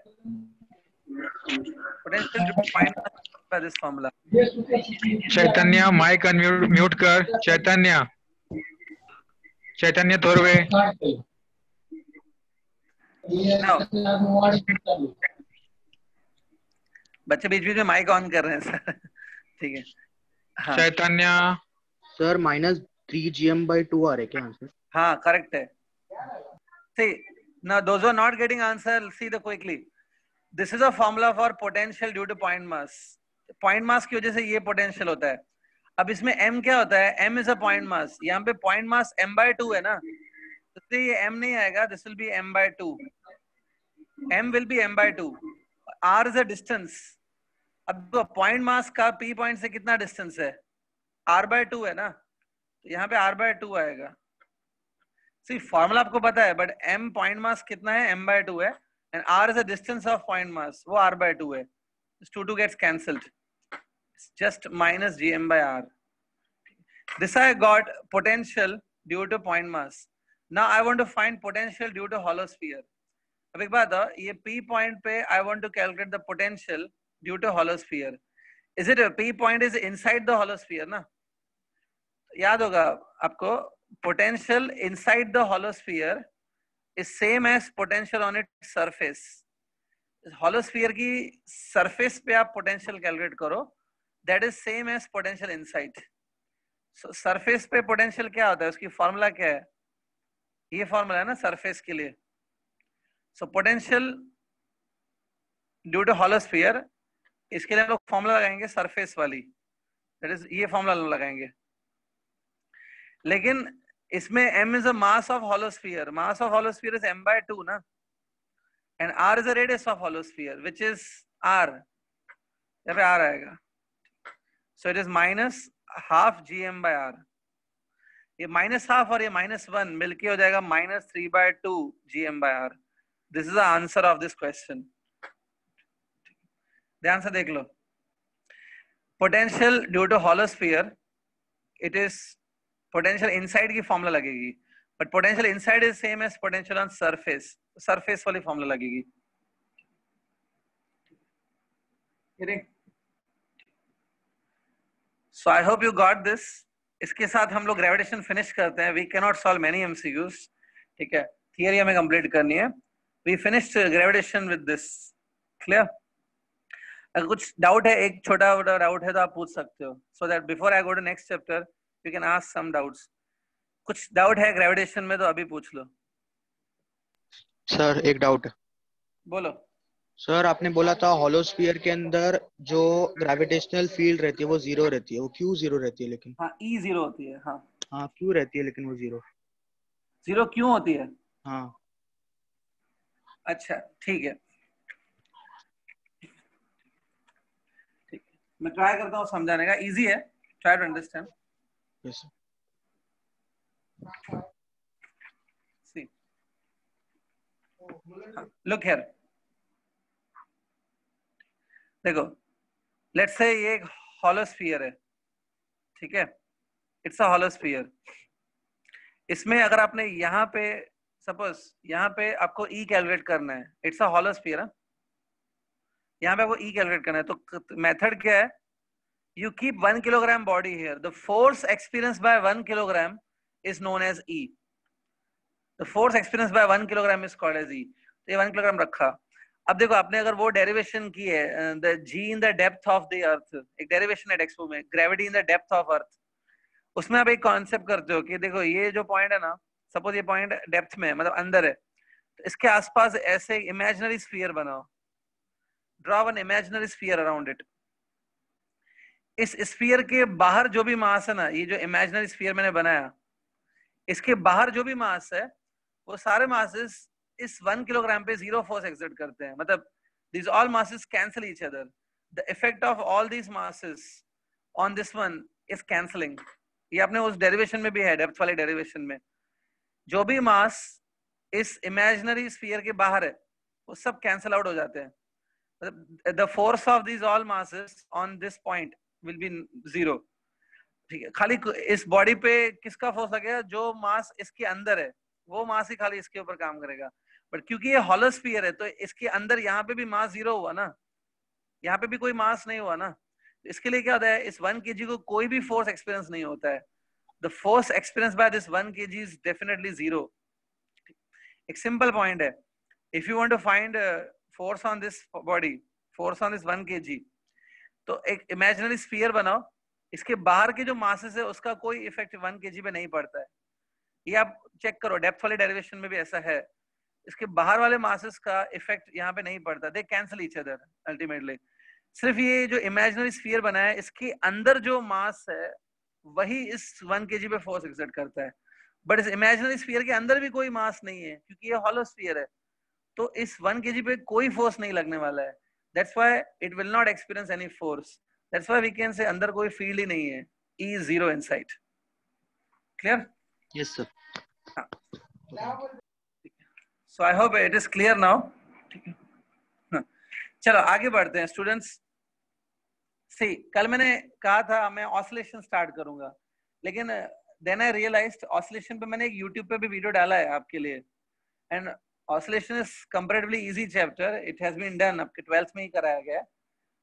Potential due to point mass by this formula. Chaitanya mic unmute कर. चैतन्य थोरवे. बच्चे बीच बीच में माइक ऑन कर रहे हैं सर. ठीक है. हाँ. चैतन्य सर -3gm/2 आ रहा है क्या आंसर? हाँ करेक्ट है. See, now those who are not getting answer, see the quickly. This is a formula for potential due to point mass. Point mass की वजह से ये पोटेंशियल होता है. अब इसमें m क्या होता है? m इज अ पॉइंट मास. यहाँ पे पॉइंट मास m/2 है ना, तो ये m नहीं आएगा. This will be m/2. m will be m/2. r is a distance. अब पॉइंट मास का p पॉइंट से कितना डिस्टेंस है? r/2 है ना, तो यहाँ पे r/2 आएगा. सी फॉर्मूला आपको पता है, बट m पॉइंट मास कितना है? m/2 है, and r is a distance of point mass, वो r/2 है. This 2 gets cancelled. It's just minus gm/r. This I got potential due to point mass. Now I want to find potential due to hollow sphere. अब एक बात है, ये P point पे I want to calculate the potential due to hollow sphere. Is it a P point is inside the hollow sphere ना? याद होगा आपको, potential inside the hollow sphere is same as potential on its surface. Hollow sphere की surface पे आप potential calculate करो, that is same as potential inside. So surface पे potential क्या होता है? उसकी फॉर्मूला क्या है? ये फॉर्मूला है ना सरफेस के लिए. So potential due to hollow sphere, इसके लिए हम लोग फॉर्मूला लगाएंगे सरफेस वाली, दैट इज ये फॉर्मूला लगाएंगे. लेकिन इसमें m is a mass of hollow sphere. Mass of hollow sphere is m/2 ना, and r is the radius of hollow sphere, which is r. यहाँ पे r आएगा. So it is -12 gm/r. ये -12 और ये -1 मिलके हो जाएगा -3/2 gm/r. This is the answer of this question. ध्यान से देख लो. Potential due to hollow sphere, it is potential inside की फॉर्मूला लगेगी, but potential inside is same as potential on surface. Surface वाली फॉर्मूला लगेगी. So I hope you got this. इसके साथ हम लोग ग्रेविटेशन फिनिश करते हैं. We cannot solve many MCQs. ठीक है, थियरी हमें कंप्लीट करनी है. We finished gravitation with this. Clear? अगर कुछ डाउट है, एक छोटा डाउट है तो आप पूछ सकते हो. So that before I go to next chapter, you can ask some doubts. कुछ डाउट है ग्रेविटेशन में तो अभी पूछ लो. सर एक डाउट है. बोलो. सर आपने बोला था हॉलो स्फीयर के अंदर जो ग्रेविटेशनल फील्ड रहती है वो 0 रहती है, वो क्यों 0 रहती है? लेकिन हाँ E 0 होती है. हाँ क्यों रहती है लेकिन वो 0 क्यों होती है? हाँ अच्छा ठीक है, मैं ट्राई करता हूँ समझाने का. इजी है, try to understand. Yes. Look here, देखो, लेट्स से ये एक हॉलो स्फीयर है. ठीक है, इट्स अ हॉलो स्फीयर. इसमें अगर आपने यहाँ पे सपोज यहाँ पे आपको E कैलकुलेट करना है, इट्स अ हॉलो स्फीयर. यहाँ पे आपको E कैलकुलेट करना है, तो मेथड क्या है? You keep 1 kilogram body here. The force experienced by 1 kilogram is known as E. The force experienced by 1 kilogram is called as E. तो ये 1 किलोग्राम रखा. अब देखो आपने अगर वो डेरिवेशन की है, the G in the depth of the earth, एक डेरिवेशन है टेक्स्ट बुक में, gravity in the depth of earth. उसमें आप एक कॉन्सेप्ट करते हो कि देखो ये जो पॉइंट है ना, सपोज ये पॉइंट डेप्थ में है, मतलब अंदर है, इसके आसपास ऐसे इमेजिनरी स्फीयर बनाओ, draw one imaginary sphere around it. इस स्फीयर के बाहर जो भी मास है ना, ये जो इमेजिनरी स्फीयर मैंने बनाया, इसके बाहर जो भी मास है वो सारे मासेस इस 1 किलोग्राम पे जीरो फोर्स एक्सर्ट करते हैं। मतलब these all masses cancel each other. The effect of all these masses on this one is cancelling. ये आपने उस डेरिवेशन में भी है, डेप्थ वाले डेरिवेशन में, जो भी मास इस इमेजिनरी स्फीयर के बाहर है वो सब कैंसिल आउट हो जाते हैं। The force of these all masses on this point will be zero. ठीक है, खाली इस बॉडी पे किसका फोर्स लगेगा? जो मास इसके अंदर है वो मास ही खाली इसके ऊपर काम करेगा। बट क्योंकि ये हॉलो स्फीयर है तो इसके अंदर यहाँ पे भी मास जीरो हुआ ना, यहाँ पे भी कोई मास नहीं हुआ ना, इसके लिए क्या होता है, इस 1 kg को कोई भी फोर्स एक्सपीरियंस नहीं होता है। The force experience by this 1 kg is definitely zero. एक सिंपल पॉइंट है, if you want to find force on this body, force on this 1 kg, तो एक इमेजिनरी स्फीयर बनाओ, इसके बाहर के जो मासेस है उसका कोई इफेक्ट 1 kg पे नहीं पड़ता है। ये आप चेक करो, डेप्थ वाले डेरिवेशन में भी ऐसा है, इसके बाहर वाले मासेस का इफेक्ट यहाँ पे नहीं पड़ता, दे कैंसिल ईच अदर अल्टीमेटली। सिर्फ ये जो इमेजिनरी स्फीयर बना है इसके अंदर जो मास है वही इस 1 kg पे फोर्स एक्सर्ट करता है। बट इस इमेजिनरी स्फीयर के अंदर भी कोई मास नहीं है क्योंकि ये हॉलो स्फीयर है, तो इस 1 kg पे कोई फोर्स नहीं लगने वाला है। That's why it will not experience any force. That's why we can say अंदर कोई फील्ड ही नहीं है, E is zero inside. Clear? Yes sir. So I hope it is clear now. ठीक है, चलो आगे बढ़ते हैं स्टूडेंट्स। सी कल मैंने कहा था मैं ऑसिलेशन स्टार्ट करूंगा, लेकिन देन आई रियलाइज्ड ऑसिलेशन पे मैंने एक यूट्यूब पे भी वीडियो डाला है आपके लिए, and oscillation is comparatively easy chapter, it has been done, आपके 12th में ही कराया गया है,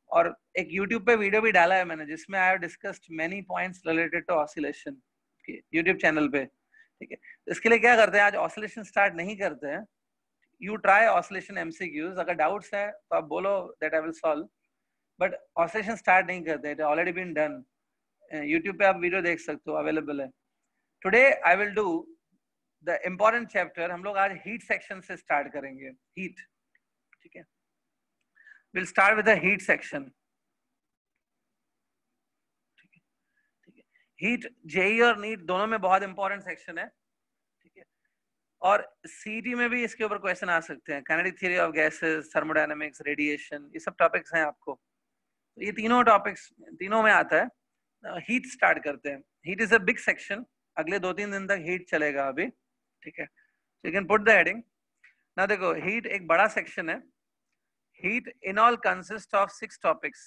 और एक यूट्यूब पे वीडियो भी डाला है मैंने जिसमें I have discussed many points related to oscillation YouTube channel पे। ठीक है, इसके लिए क्या करते हैं, आज ऑसिलेशन स्टार्ट नहीं करते हैं, यू ट्राई ऑसिलेशन MCQs, अगर डाउट्स है तो आप बोलो that I will solve, but oscillation start नहीं करते, it already been done. YouTube पे आप वीडियो देख सकते हो, अवेलेबल है। Today I will do the important chapter, हम लोग आज हीट सेक्शन से स्टार्ट करेंगे, हीट। ठीक है, will start with the heat section. Heat JEE और नीट दोनों में बहुत इंपॉर्टेंट सेक्शन है, ठीक है, और सीटी में भी इसके ऊपर क्वेश्चन आ सकते हैं, kinetic theory of gases, thermodynamics, radiation, ये सब टॉपिक्स हैं आपको, तो ये तीनों टॉपिक्स तीनों में आता है। हीट स्टार्ट करते हैं। Heat is a big section, अगले 2-3 दिन तक हीट चलेगा अभी, ठीक है, you can put the heading ना। देखो हीट एक बड़ा सेक्शन है, heat in all consist of 6 topics.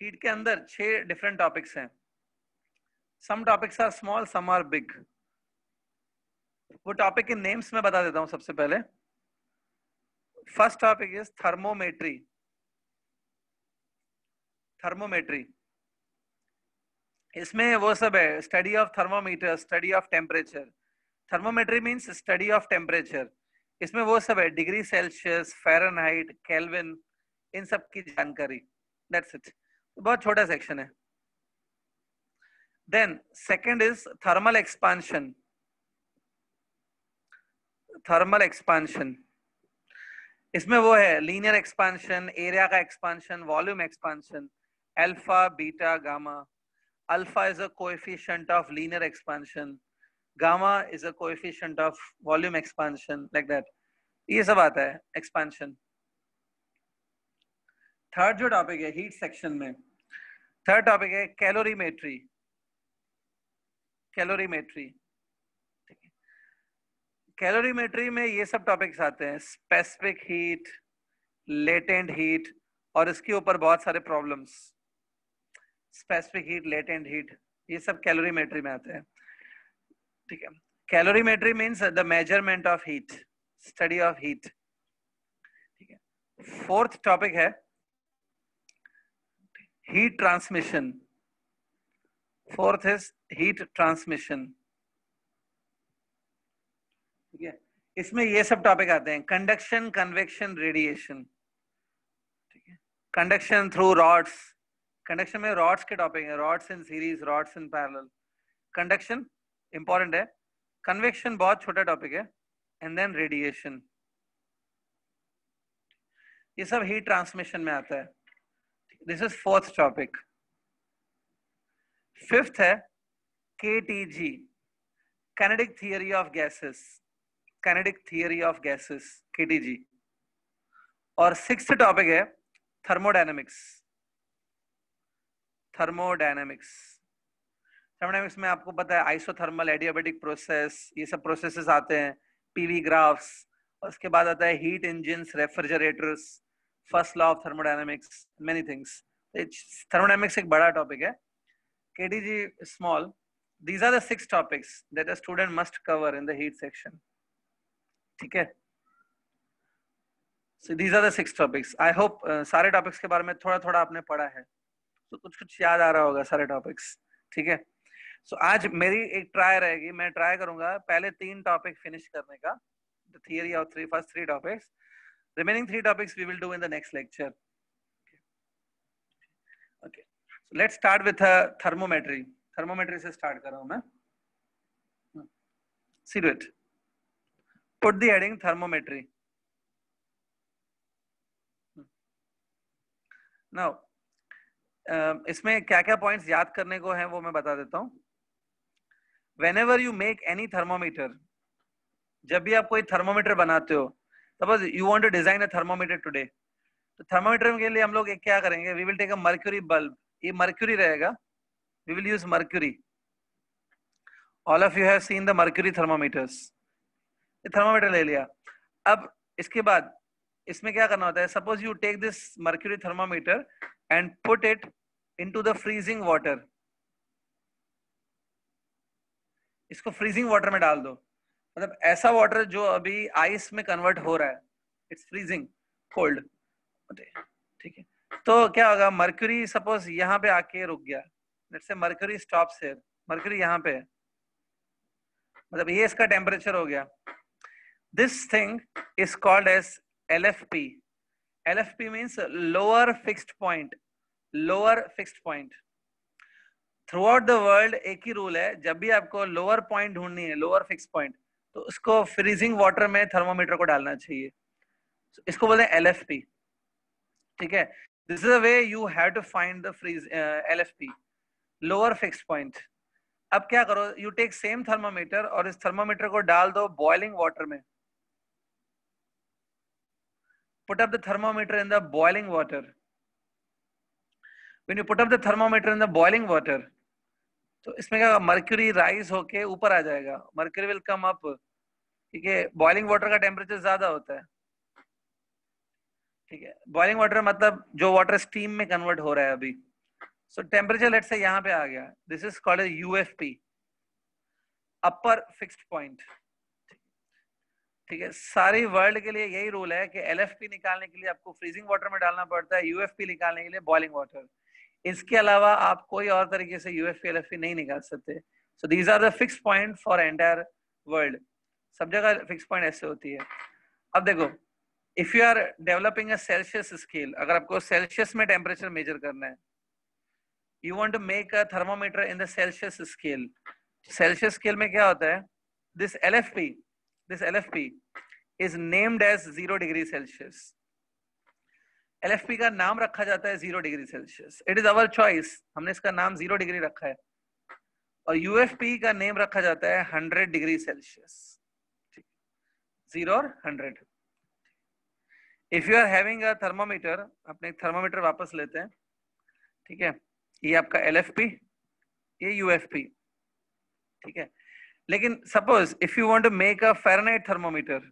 Heat के अंदर 6 डिफरेंट टॉपिक्स हैं, some topics are small, some are big. वो टॉपिक के नेम्स में बता देता हूं सबसे पहले। First topic is thermometry. Thermometry इसमें वो सब है, study of thermometer, study of temperature. Thermometry means study of temperature, इसमें वो सब है, डिग्री सेल्सियस, फ़ारेनहाइट, केल्विन, इन सब की जानकारी। दैट्स इट, बहुत छोटा सेक्शन है। Then second is thermal expansion. Thermal expansion इसमें वो है लीनियर एक्सपांशन, एरिया का expansion, volume expansion, alpha, beta, gamma. Alpha is a coefficient of linear expansion, gamma is a coefficient of volume expansion, like that, ये सब आता है expansion. Third जो topic है हीट सेक्शन में, थर्ड टॉपिक है calorimetry. Calorimetry, calorimetry में ये सब टॉपिक्स आते हैं, स्पेसिफिक हीट, लेटेंट हीट, और इसके ऊपर बहुत सारे problems. Specific heat, latent heat, ये सब कैलोरीमेट्री में आते हैं, ठीक है। Calorimetry means the measurement of heat, study of heat, ठीक है। फोर्थ टॉपिक है heat transmission. Fourth is heat transmission, ठीक है। इसमें ये सब टॉपिक आते हैं, कंडक्शन, कन्वेक्शन, रेडिएशन, ठीक है। कंडक्शन थ्रू रॉड्स, कंडक्शन में रॉड्स के टॉपिक है, rods in series, rods in parallel. Conduction important है, कन्वेक्शन बहुत छोटा टॉपिक है, एंड देन रेडिएशन, ये सब हीट ट्रांसमिशन में आता है. This is fourth topic. Fifth है KTG, kinetic theory of gases, kinetic theory of gases, KTG. और सिक्स्थ टॉपिक है थर्मोडायनेमिक्स. थर्मोडायनेमिक्स में आपको पता है आइसोथर्मल, एडियाबैटिक प्रोसेस, ये सब प्रोसेसेस आते हैं, पीवी ग्राफ्स, और उसके बाद आता है heat engines, refrigerators, first law of thermodynamics, many things. Thermodynamics एक बड़ा टॉपिक है, KTG small. These are the 6 topics that a student must cover in the heat section. ठीक है? So these are the 6 topics. I hope सारे topics के बारे में थोड़ा आपने पढ़ा है, तो कुछ याद आ रहा होगा सारे topics. ठीक है? So आज मेरी एक ट्राई रहेगी, मैं ट्राई करूंगा पहले 3 टॉपिक फिनिश करने का, the theory of first 3 topics. Remaining 3 topics we will do in the next lecture. Okay. So let's start with thermometry. Thermometry से स्टार्ट कर रहा हूं मैं. See it. Put the heading thermometry. Now, इसमें क्या क्या पॉइंट्स याद करने को है वो मैं बता देता हूं. Whenever you make any thermometer, जब भी आप कोई थर्मोमीटर बनाते हो, suppose you want to design a thermometer today, तो थर्मोमीटर के लिए हम लोग एक क्या करेंगे, we will take a mercury bulb. ये mercury रहेगा. We will use mercury. All of you have seen the mercury thermometers. ये thermometer ले लिया. अब इसके बाद इसमें क्या करना होता है, suppose you take this mercury thermometer and put it into the freezing water. इसको freezing water में डाल दो, मतलब ऐसा water जो अभी आइस में कन्वर्ट हो रहा है, it's freezing cold. ठीक है, तो क्या होगा, mercury suppose यहाँ पे आके रुक गया. Let's say mercury stops here. Mercury यहाँ पे है, मतलब ये इसका टेम्परेचर हो गया. This thing is called as LFP. LFP means lower fixed point. Lower fixed point. Throughout the world एक ही रूल है, जब भी आपको लोअर पॉइंट ढूंढनी है, लोअर फिक्स पॉइंट, तो उसको फ्रीजिंग वाटर में थर्मोमीटर को डालना चाहिए. इसको बोलते हैं LFP. ठीक है, this is the way you have to find the LFP. Lower fix point. अब क्या करो, यू टेक सेम थर्मोमीटर और इस थर्मोमीटर को डाल दो बॉइलिंग वाटर में. Put up the thermometer in the boiling water. When you put up the thermometer in the boiling water, तो इसमें क्या, मर्क्यूरी राइज होके ऊपर आ जाएगा. मर्क्यूरी विल कम अप, ठीक है. बॉइलिंग वाटर का टेम्परेचर ज्यादा होता है. ठीक है, बॉइलिंग वाटर मतलब जो वाटर स्टीम में कन्वर्ट हो रहा है अभी. So temperature let's say यहाँ पे आ गया. This is called a UFP, upper fixed point. ठीक है, सारी वर्ल्ड के लिए यही रूल है कि LFP निकालने के लिए आपको फ्रीजिंग वाटर में डालना पड़ता है, UFP निकालने के लिए बॉइलिंग वाटर. इसके अलावा आप कोई और तरीके से UFP LFP नहीं निकाल सकते. So these are the fixed point for entire world. सब जगह फिक्स पॉइंट ऐसे होती है. अब देखो, if you are developing a Celsius scale, अगर आपको सेल्सियस में टेम्परेचर मेजर करना है, you want to make a thermometer in the Celsius scale. Celsius scale में क्या होता है, this LFP is named as 0 degree Celsius. LFP का नाम रखा जाता है 0 degree Celsius. It is our choice. हमने इसका नाम 0 degree रखा है. और UFP का नेम रखा जाता है 100 degree Celsius. 0 और 100. If you are having a thermometer, अपने थर्मोमीटर वापस लेते हैं. ठीक है, ये आपका LFP, ये UFP. ठीक है, लेकिन suppose if you want to make a Fahrenheit thermometer,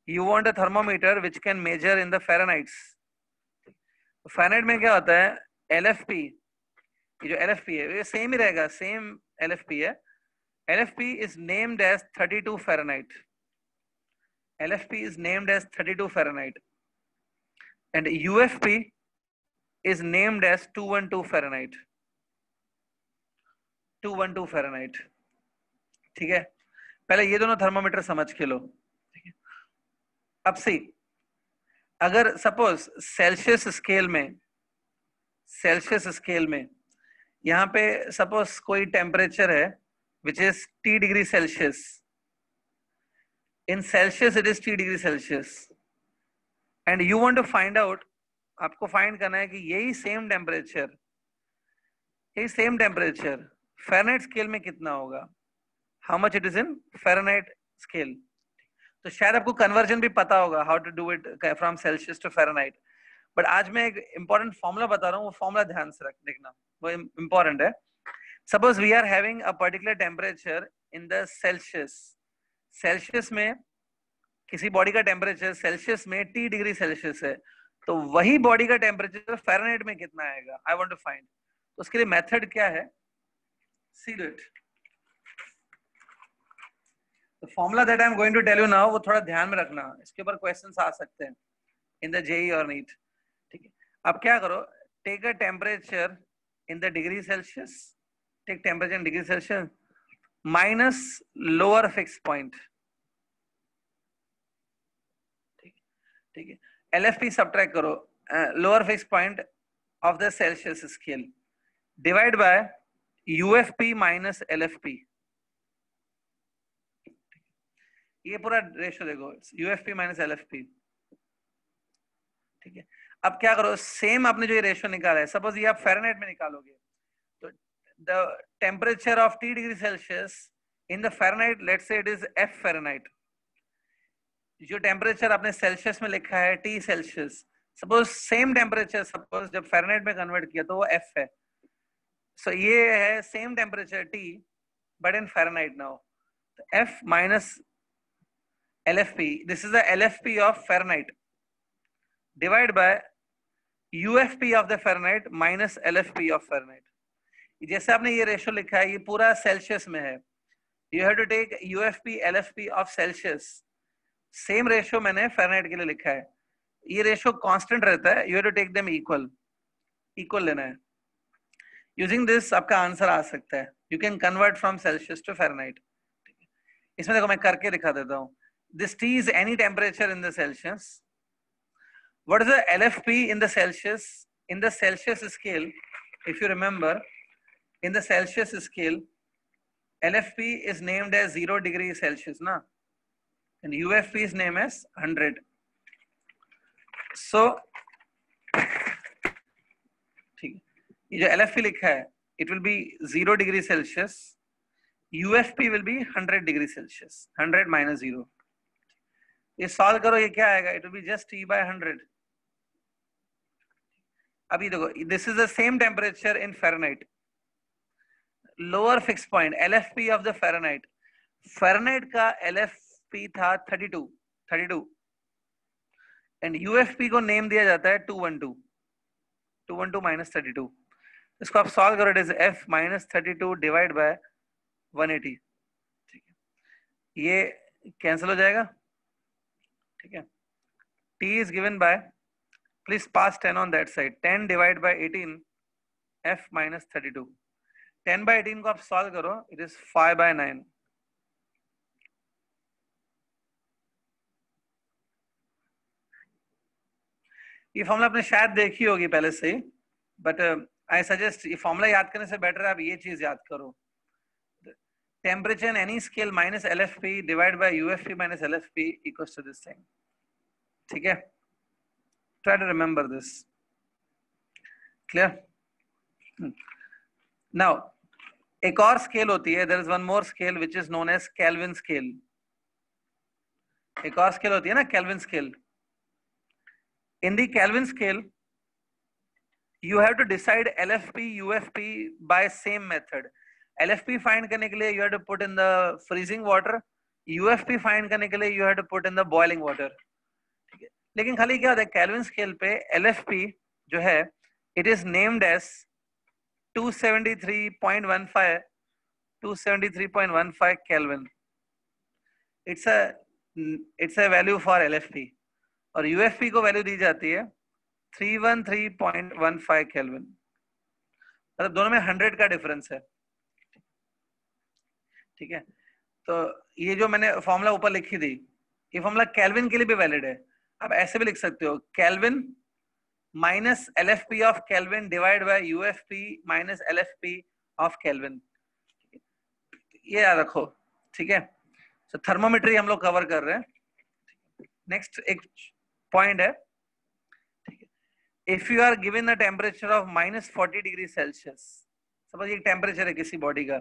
you want a thermometer which can measure in the Fahrenheits. Fahrenheit में क्या होता है, LFP, ये जो LFP है ये सेम ही रहेगा, सेम LFP है. LFP is named as 32 Fahrenheit. LFP is named as 32 Fahrenheit. And UFP is named as 212 Fahrenheit. 212 Fahrenheit. ठीक है, पहले ये दोनों थर्मोमीटर समझ के लो. ठीक है, अब सी, अगर सपोज सेल्सियस स्केल में यहाँ पे सपोज कोई टेम्परेचर है which is T degree Celsius. In Celsius it is T degree Celsius. And you want to find out, आपको find करना है कि यही same temperature Fahrenheit scale में कितना होगा, how much it is in Fahrenheit scale. तो शायद आपको conversion भी पता होगा, how to do it from Celsius to Fahrenheit. But आज मैं एक important formula बता रहा हूँ, वो formula ध्यान से देखना, वो important है. Suppose we are having a particular temperature in the Celsius. Celsius में किसी बॉडी का टेम्परेचर सेल्सियस में T डिग्री सेल्सियस है, तो वही बॉडी का टेम्परेचर फ़ारेनहाइट में कितना आएगा, आई वांट टू फाइंड. तो उसके लिए मेथड क्या है, see it. The formula that I am going to tell you now, वो थोड़ा ध्यान में रखना, इसके ऊपर क्वेश्चंस आ सकते हैं इन द जेईई और नीट. ठीक है, अब क्या करो, take a temperature in the degree Celsius, take temperature in degree Celsius minus lower fix point. ठीक है, LFP सब्ट्रैक्ट करो, lower fix point of the Celsius scale, divide by UFP minus LFP. ये पूरा रेशियो देखो, UFP minus LFP. ठीक है, अब क्या करो, सेम आपने जो ये रेशियो निकाला है, सपोज ये आप फ़ारेनहाइट में निकालोगे, तो the temperature of T degree Celsius in the Fahrenheit, let's say it is F Fahrenheit. जो टेम्परेचर आपने सेल्सियस में लिखा है T Celsius, suppose same temperature suppose जब फ़ारेनहाइट में कन्वर्ट किया तो वो F है. सो ये है same temperature T but in Fahrenheit now. F minus LFP, this is the LFP of Fahrenheit, divide by UFP of the Fahrenheit minus LFP of Fahrenheit. जैसे आपने ये रेशियो लिखा है, ये पूरा सेल्सियस में है, you have to take UFP LFP of Celsius. Same ratio मैंने फ़ारेनहाइट के लिए लिखा है, ये रेशियो कांस्टेंट रहता है, you have to take them equal लेना है. यूजिंग दिस आपका आंसर आ सकता है, you can convert from Celsius to Fahrenheit. इसमें देखो मैं करके दिखा देता हूँ. This T is any temperature in the Celsius. What is the LFP in the Celsius? In the Celsius scale, if you remember, in the Celsius scale LFP is named as 0 degree Celsius ना, and UFP is named as 100. So ठीक है, ये जो LFP लिखा है, it will be 0 degree Celsius, UFP will be 100 degree Celsius, 100 minus 0. ये solve करो, ये क्या आएगा, it will be just T by 100. अभी देखो, this is the same temperature in Fahrenheit. Lower fix point LFP of the Fahrenheit, Fahrenheit का LFP था 32 and UFP को नेम दिया जाता है 212 माइनस 32. इसको आप सॉल्व करो, it is F minus 32 divide by 180. ठीक है, ये कैंसिल हो जाएगा. ठीक है, T is given by, please pass 10 on that side, 10 divide by 18 F minus 32. 10 by 18 को आप सॉल्व करो, इट इज 5 by 9. ये फॉर्मूला आपने शायद देखी होगी पहले से ही, बट आई सजेस्ट ये फॉर्मूला याद करने से बेटर है आप ये चीज याद करो. Temperature in any scale minus LFP divide by UFP minus LFP equals to this thing. ठीक है, try to remember this. Clear? Now एक और स्केल होती है, there is one more scale which is known as Kelvin scale. एक और scale होती है ना, Kelvin scale. In the Kelvin scale you have to decide LFP UFP by same method. LFP find करने के लिए you have to put in the freezing water, UFP find करने के लिए you have to put in the boiling water. ठीक है, लेकिन खाली क्या होता है केल्विन स्केल पे, LFP जो है it is named as 273.15 Kelvin. It's a value for LFP. और UFP को वैल्यू दी जाती है 313.15 केल्विन. मतलब दोनों में 100 का डिफरेंस है. ठीक है, तो ये जो मैंने फॉर्मूला ऊपर लिखी थी, ये फॉर्मूला केल्विन के लिए भी वैलिड है. आप ऐसे भी लिख सकते हो, kelvin minus LFP of kelvin divide by UFP minus LFP of kelvin. ये याद रखो, ठीक है। तो थर्मोमेट्री हम लोग कवर कर रहे हैं। नेक्स्ट एक पॉइंट है, ठीक है। If you are given a temperature of -40 degree Celsius, suppose ये टेम्परेचर है किसी बॉडी का,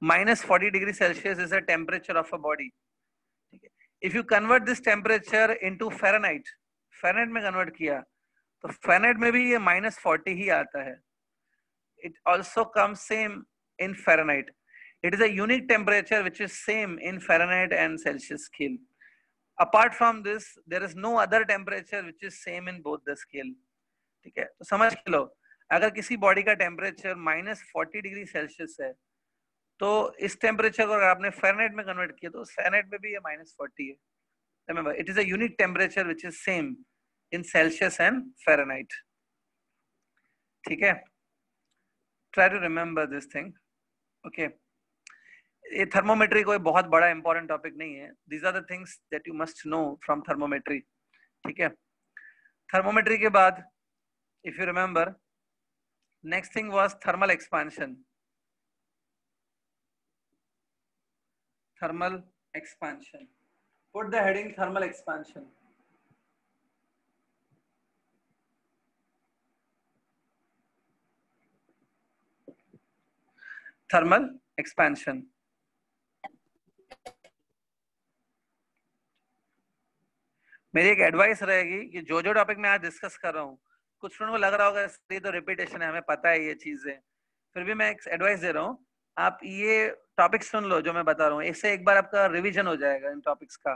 -40 degree Celsius is a temperature of a body, ठीक है। If you convert this temperature into Fahrenheit, Fahrenheit में कन्वर्ट किया तो फ़ारेनहाइट में भी ये -40 ही आता है। It also comes same in Fahrenheit. It is a unique temperature which is same in Fahrenheit and Celsius scale. Apart from this, there is no other temperature which is same in both the scale. ठीक है, तो समझ के लो, अगर किसी body का temperature -40 degree Celsius है, तो इस टेम्परेचर को अगर आपने फ़ारेनहाइट में कन्वर्ट किया तो फ़ारेनहाइट में भी ये -40 है। Remember, it is a unique temperature which is same in Celsius and Fahrenheit. ठीक है, try to remember this thing. Okay, ये थर्मोमेट्री कोई बहुत बड़ा इंपॉर्टेंट टॉपिक नहीं है। These are the things that you must know from thermometry. ठीक है, थर्मोमेट्री के बाद if you remember, next thing was thermal expansion. Thermal expansion. Put the heading thermal expansion. Thermal expansion. मेरी एक एडवाइस रहेगी कि जो जो टॉपिक मैं आज डिस्कस कर रहा हूँ, कुछ स्टूडेंट को लग रहा होगा ये तो रिपीटेशन है, हमें पता है ये चीजें, फिर भी मैं एक एडवाइस दे रहा हूँ, आप ये टॉपिक सुन लो जो मैं बता रहा हूँ, इससे एक बार आपका रिवीजन हो जाएगा इन टॉपिक्स का,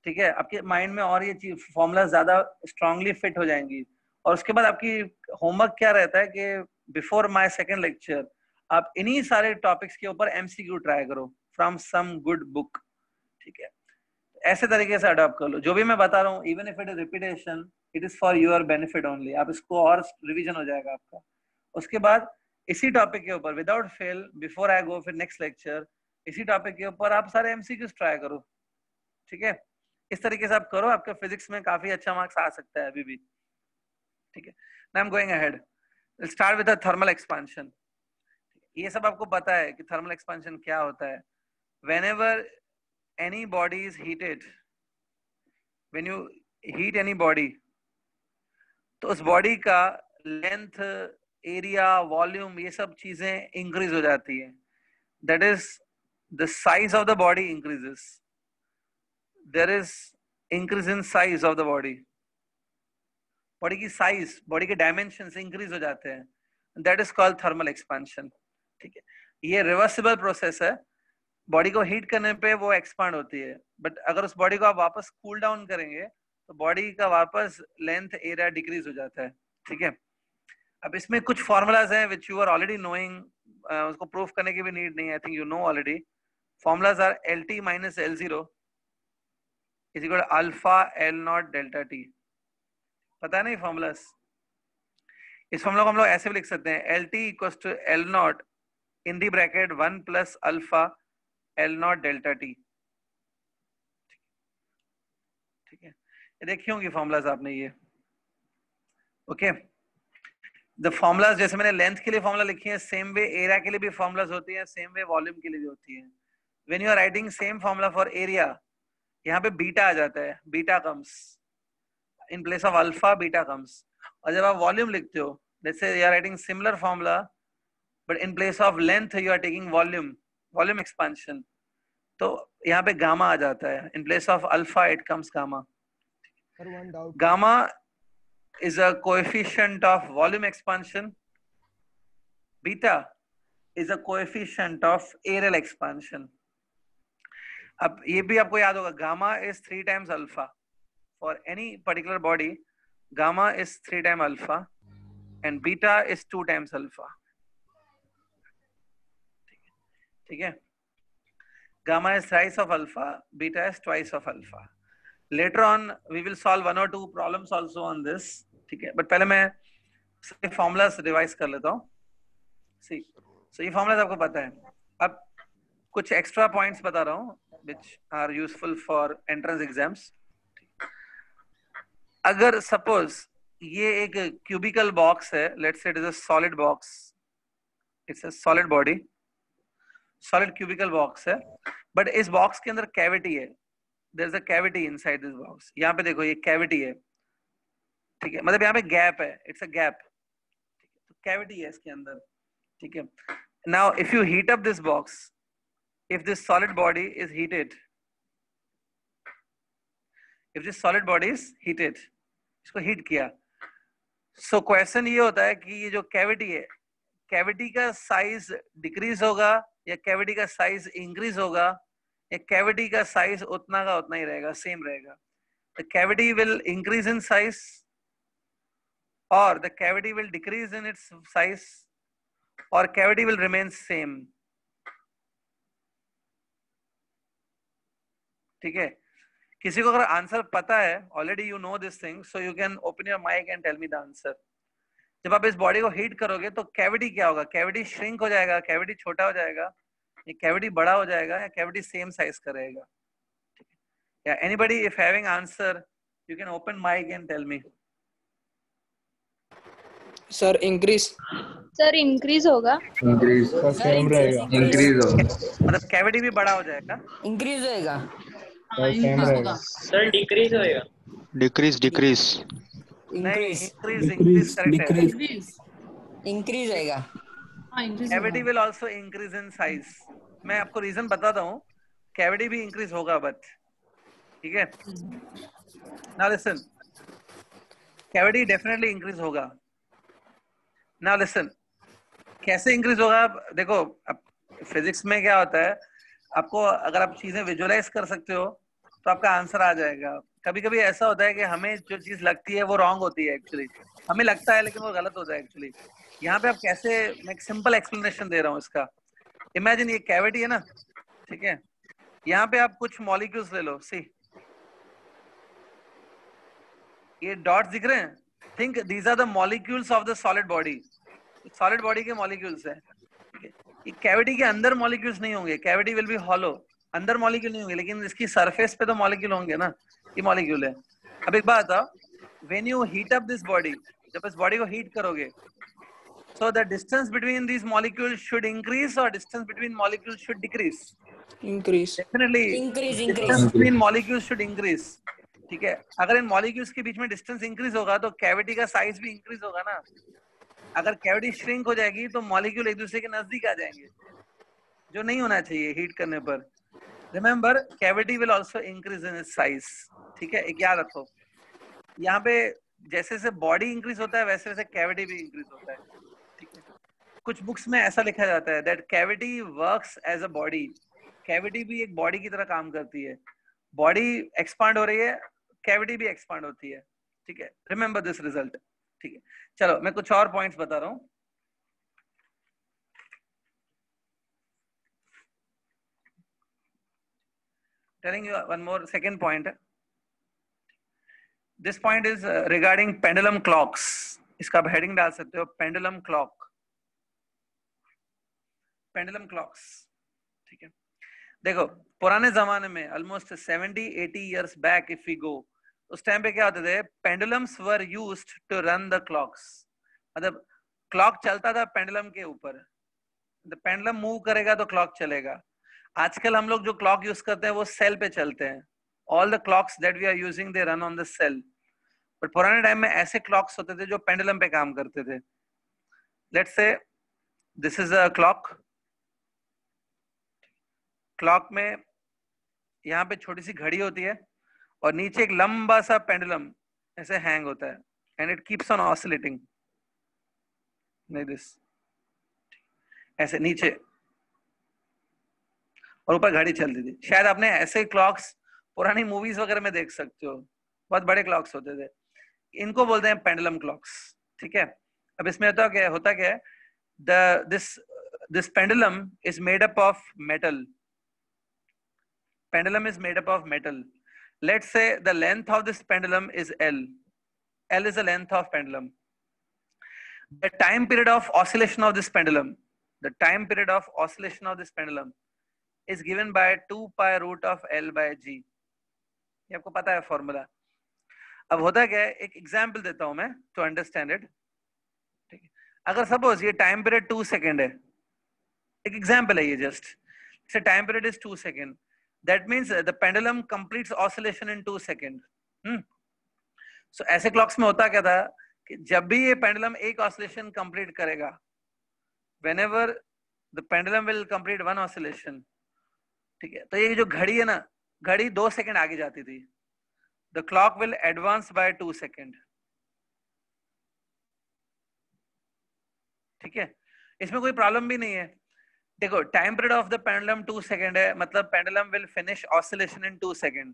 ठीक है। आपके माइंड में और ये चीज फॉर्मूला ज्यादा स्ट्रांगली फिट हो जाएंगी। और उसके बाद आपकी होमवर्क क्या रहता है कि बिफोर माय सेकंड लेक्चर आप इन्हीं सारे टॉपिक्स के ऊपर एमसीक्यू ट्राई करो फ्रॉम सम गुड बुक, ठीक है। ऐसे तरीके से अडॉप्ट कर लो जो भी मैं बता रहा हूँ, even if it is repetition, it is for your benefit only. आप इसको और रिवीजन हो जाएगा आपका। उसके बाद इसी टॉपिक के ऊपर विदाउट फेल, बिफोर आई गो फिर नेक्स्ट लेक्चर, इसी टॉपिक के ऊपर आप सारे एमसीक्यूज ट्राई करो, ठीक है। इस तरीके से आप करो, आपका फिजिक्स में काफी अच्छा मार्क्स आ सकता है अभी भी, ठीक है। Now I am going ahead, will start with the thermal expansion. ये सब आपको पता है कि थर्मल एक्सपेंशन क्या होता है। Whenever any body is heated, when you heat any body, तो उस बॉडी का लेंथ, एरिया, वॉल्यूम, ये सब चीजें इंक्रीज हो जाती है। That is the size of the body increases, there is increase in size of the body, body की साइज, बॉडी के डायमेंशंस इंक्रीज हो जाते हैं, that is called thermal expansion, ठीक है। ये रिवर्सिबल प्रोसेस है, बॉडी को हीट करने पे वो एक्सपांड होती है, बट अगर उस बॉडी को आप वापस कूल डाउन करेंगे तो बॉडी का वापस लेंथ, एरिया डिक्रीज हो जाता है, ठीक है। अब इसमें कुछ फॉर्मूलाज हैं which you are already knowing, उसको प्रूफ करने की भी नीड नहीं है, I think you know already. Formulas are LT minus L0 is equal to alpha L naught delta T। पता है नहीं फॉर्मूलाज? इस फॉर्मूला को हम लोग ऐसे भी लिख सकते हैं, LT equals to L naught in the bracket 1 plus alpha L naught delta T, ठीक है। ये देखी होंगी फॉर्मूलाज आपने ये, ओके। द फॉर्मूलाज जैसे मैंने लेंथ के लिए फॉर्मूला लिखी है, सेम वे एरिया के लिए भी फॉर्मूलाज होती है, सेम वे वॉल्यूम के लिए भी होती है। When you are writing same formula for area, यहाँ पे बीटा आ जाता है, beta comes in place of alpha, beta comes. और जब आप वॉल्यूम लिखते हो, let's say you are writing similar formula but in place of length you are taking volume, volume expansion, तो यहाँ पे गामा आ जाता है, in place of alpha it comes gamma. Gamma is a coefficient of volume expansion, beta is a coefficient of aerial expansion. अब ये भी आपको याद होगा, gamma is 3 times alpha for any particular body, gamma is 3 times alpha and beta is 2 times alpha, ठीक है। Gamma is thrice of alpha, beta is twice of alpha. Later on we will solve 1 or 2 problems also on this, ठीक है। But पहले मैं formulas revise कर लेता हूँ। सो ये फॉर्मूलास आपको पता है। अब कुछ एक्स्ट्रा पॉइंट्स बता रहा हूँ which are useful for entrance exams। अगर सपोज ये एक क्यूबिकल बॉक्स है, let's say it is a solid box, it's a solid body. Solid cubical box है, बट इस बॉक्स के अंदर कैविटी है, there is a cavity inside this box. यहाँ पे देखो ये कैविटी है, ठीक है, मतलब यहाँ पे गैप है, इट्स अ गैप, तो कैविटी है इसके अंदर, ठीक है। Now if you heat up this box, if this solid body is heated, if this solid body is heated, इसको हीट किया, सो क्वेश्चन ये होता है कि ये जो कैविटी है, कैविटी का साइज डिक्रीज होगा या कैविटी का साइज इंक्रीज होगा, या कैविटी का साइज उतना का उतना ही रहेगा, सेम रहेगा। The cavity will increase in size और the cavity will decrease in its size और कैविटी विल रिमेन सेम, ठीक है। किसी को अगर आंसर पता है, already you know this thing, so you can open your mic and tell me the answer. जब आप इस बॉडी को हीट करोगे तो कैविटी क्या होगा, कैविटी श्रिंक हो जाएगा, कैविटी छोटा हो जाएगा, ये कैविटी बड़ा हो जाएगा, या कैविटी सेम साइज का रहेगा, ठीक है। या anybody if having answer you can open mic and tell me. Sir increase. Sir increase होगा। इंक्रीज सेम रहेगा, इंक्रीज होगा, मतलब कैविटी भी बड़ा हो जाएगा, इंक्रीज होएगा। सेम रहेगा, सर डिक्रीज होएगा। डिक्रीज डिक्रीज नहीं, इंक्रीज इंक्रीज करेक्ट है, इंक्रीज होएगा। Cavity will also increase in size. मैं आपको रीजन बताता हूँ, कैविटी भी इंक्रीज होगा बट, ठीक है। Now listen, cavity definitely increase होगा। नाउ लिसन, कैसे इंक्रीज होगा? देखो अब फिजिक्स में क्या होता है, आपको अगर आप चीजें विजुअलाइज कर सकते हो तो आपका आंसर आ जाएगा। कभी कभी ऐसा होता है कि हमें जो चीज लगती है वो रॉन्ग होती है, एक्चुअली हमें लगता है लेकिन वो गलत होता है एक्चुअली। यहाँ पे आप कैसे, मैं एक सिंपल एक्सप्लेनेशन दे रहा हूँ इसका। इमेजिन ये कैविटी है ना, ठीक है, यहाँ पे आप कुछ मॉलिक्यूल्स ले लो, सी ये डॉट्स दिख रहे हैं, think these are the molecules of the solid body, solid body के मॉलिक्यूल्स हैं। ये कैविटी के अंदर मॉलिक्यूल्स नहीं होंगे, कैविटी विल बी हॉलो, अंदर मॉलिक्यूल नहीं होंगे, लेकिन इसकी सरफेस पे तो मॉलिक्यूल होंगे ना, ये मॉलिक्यूल है। अब एक बात बताओ, when you heat up this body, जब इस बॉडी को हीट करोगे, so the distance between these molecules should increase or distance between molecules should decrease? Increase Definitely increase distance between molecules should increase, ठीक है। अगर इन मॉलिक्यूल्स के बीच में distance increase होगा तो कैविटी का साइज भी इंक्रीज होगा ना। अगर कैविटी श्रिंक हो जाएगी तो मॉलिक्यूल एक दूसरे के नजदीक आ जाएंगे, जो नहीं होना चाहिए हीट करने पर। Remember, cavity will also increase in its size, ठीक है, एक याद रखो। यहाँ पे जैसे जैसे बॉडी इंक्रीज होता है वैसे वैसे कैविटी भी इंक्रीज होता है, ठीक है। कुछ बुक्स में ऐसा लिखा जाता है that cavity works as a body, cavity भी एक बॉडी की तरह काम करती है। बॉडी एक्सपांड हो रही है, कैविटी भी एक्सपांड होती है, ठीक है। रिमेंबर दिस रिजल्ट, ठीक है। चलो मैं कुछ और पॉइंट्स बता रहा हूँ। Telling you one more second point. This point is regarding pendulum clocks. इसका आप हेडिंग डाल सकते हो, पेंडुलम क्लॉक, पेंडुलम क्लॉक्स, ठीक है। देखो पुराने जमाने में almost 70-80 years back if we go, उस टाइम पे क्या होते थे, pendulums were used to run the clocks. मतलब क्लॉक चलता था पेंडुलम के ऊपर, पेंडुलम मूव करेगा तो क्लॉक चलेगा। आजकल हम लोग जो क्लॉक यूज करते हैं वो सेल पे चलते हैं। All the clocks that we are using they run on the cell. But पुराने टाइम में ऐसे क्लॉक्स होते थे जो पेंडुलम पे काम करते थे। Let's say this is a clock, clock में यहाँ पे छोटी सी घड़ी होती है और नीचे एक लंबा सा पेंडुलम ऐसे हैंग होता है, and it keeps on oscillating like this, ऐसे नीचे, और ऊपर घड़ी चलती थी। शायद आपने ऐसे क्लॉक्स पुरानी मूवीज वगैरह में देख सकते हो, बहुत बड़े क्लॉक्स होते थे, इनको बोलते हैं पेंडुलम क्लॉक्स, ठीक है। अब इसमें होता क्या है, this pendulum is made up of metal, pendulum is made up of metal. Let's say the length of this pendulum is L. L is the length of pendulum. The time period of oscillation of this pendulum, the time period of oscillation of this pendulum is given by 2 pi root of L by G. ये आपको पता है formula. अब होता क्या है, एक example देता हूं मैं to understand it, ठीक है। अगर सपोज ये टाइम पीरियड 2 सेकेंड है, एक एग्जांपल है ये just, say time period is 2 seconds. That means the pendulum completes oscillation in 2 seconds. So ऐसे clocks में होता क्या था कि जब भी ये pendulum एक oscillation complete करेगा, whenever the pendulum will complete one oscillation, ठीक है, तो ये जो घड़ी है ना, घड़ी 2 सेकंड आगे जाती थी. The clock will advance by 2 seconds. ठीक है, इसमें कोई प्रॉब्लम भी नहीं है. देखो time period of the pendulum 2 second है, मतलब pendulum will finish oscillation in 2 second.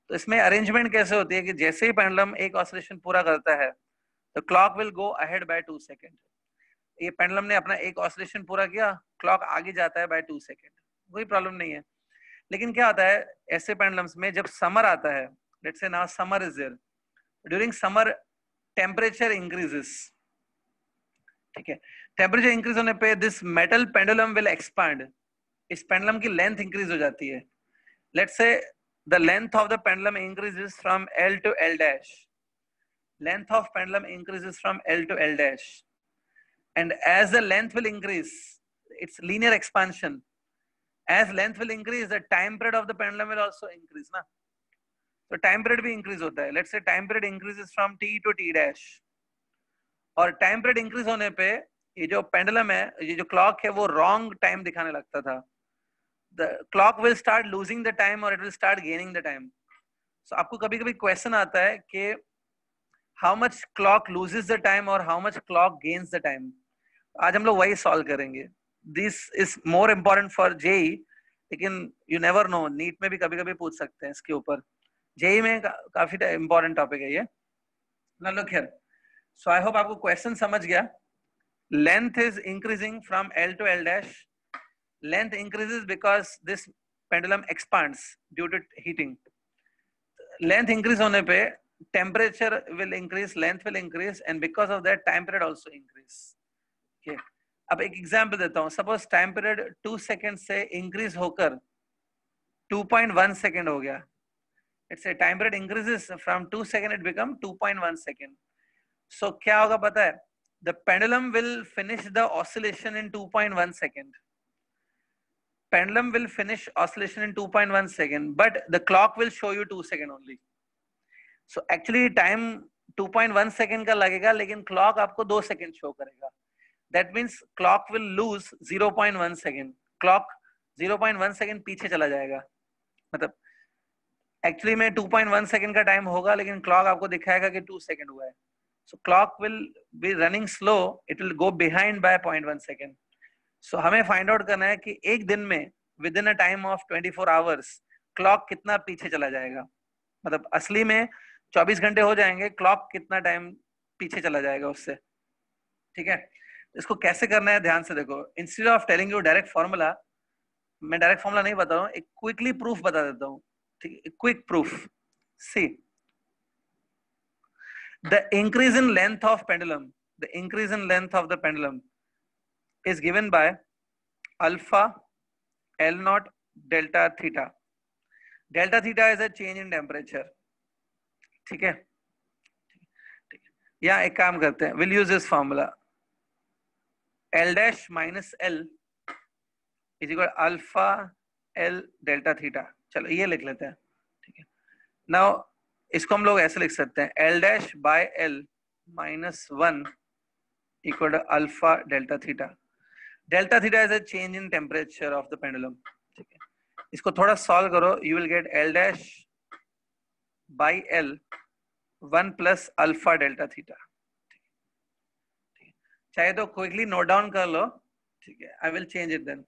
तो इसमें अरेंजमेंट कैसे होती है कि जैसे ही पेंडुलम एक ऑसिलेशन पूरा करता है, तो clock will go ahead by 2 second. ये पेंडुलम ने अपना एक ऑसिलेशन पूरा किया, क्लॉक आगे जाता है बाय 2 सेकंड, कोई प्रॉब्लम नहीं है. लेकिन क्या होता है ऐसे पेंडुलम्स में, जब समर आता है, let's say now summer is there, during summer temperature increases. ठीक है, टेम्परेचर इंक्रीज होने पे this metal pendulum will expand. इस पेंडुलम की लेंथ इंक्रीज हो जाती है. Let's say the length of the pendulum increases from L to L dash. Length of pendulum increases from L to L dash, and as the length will increase, it's linear expansion. As length will increase, the time period of the pendulum will also increase, ना? So time period भी increase होता है. Let's say time period increases from T to T dash. और time period increase होने पे ये जो pendulum है, ये जो क्लॉक है, वो रॉन्ग टाइम दिखाने लगता था. The clock will start losing the time और it will start gaining the time. So आपको कभी कभी क्वेश्चन आता है कि how much clock loses the time और how much clock gains the time. आज हम लोग वही सॉल्व करेंगे. This is more important for JEE, लेकिन यू नेवर नो, नीट में भी कभी कभी पूछ सकते हैं इसके ऊपर. जेई में काफी इंपॉर्टेंट टॉपिक है ये. Now look here. So I hope आपको क्वेश्चन समझ गया. Length is increasing from L to L dash. Length increases because this pendulum expands due to heating. Length increase होने पे temperature will increase, length will increase, and because of that time period also increase. Okay. अब एक example देता हूँ. Suppose time period 2 second से increase होकर 2.1 second हो गया. Let's say time period increases from 2 second, it become 2.1 second. So क्या होगा पता है? The pendulum will finish the oscillation in 2.1 second. Pendulum will finish oscillation in 2.1 second, but the clock will show you 2 second only. So actually time 2.1 second का लगेगा, लेकिन clock आपको 2 second show करेगा. That means clock will lose 0.1 second. Clock 0.1 second पीछे चला जाएगा. मतलब actually में 2.1 second का time होगा, लेकिन clock आपको दिखाएगा कि 2 second हुआ है. So clock will be running slow, it will go behind by 0.1 second. So हमें find out करना है कि एक दिन में within a time of 24 hours clock कितना पीछे चला जाएगा. मतलब असली में 24 घंटे हो जाएंगे, clock कितना टाइम पीछे चला जाएगा उससे. ठीक है, इसको कैसे करना है ध्यान से देखो. Instead of telling you direct formula, मैं डायरेक्ट फॉर्मूला नहीं बता रहा हूँ, एक क्विकली प्रूफ बता देता हूँ. ठीक है, quick proof. See, the increase in length of pendulum, the increase in length of the pendulum is given by alpha L naught delta theta. Delta theta is a change in temperature. ठीक है, या एक काम करते हैं, we'll use this formula. L dash minus L is equal to alpha L delta theta. चलो ये लिख लेते हैं. ठीक है, now इसको हम लोग ऐसे लिख सकते हैं, L dash by L minus 1 equal to alpha delta theta. Delta theta is a change in temperature of the pendulum. ठीक है, इसको थोड़ा सॉल्व करो, you will get L dash by L 1 plus alpha delta theta. ठीक है, चाहे तो quickly note down कर लो. ठीक है, I will change it then.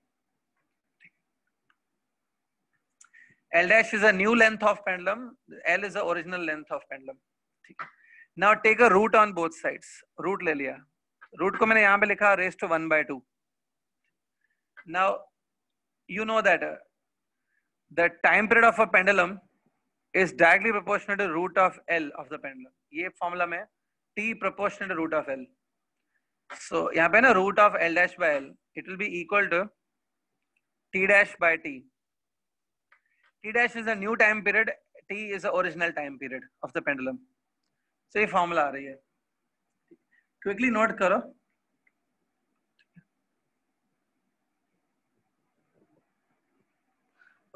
L dash is a new length of pendulum. L is the original length of pendulum. Now take a root on both sides. Root ले लिया. Root को मैंने यहाँ पे लिखा raised to 1 by 2. Now you know that the time period of a pendulum is directly proportional to root of L of the pendulum. ये formula में T proportional to root of L. So यहाँ पे ना root of L dash by L, it will be equal to T dash by T. T dash is a new time period, T is the original time period of the pendulum. So ये formula आ रही है. Quickly note करो.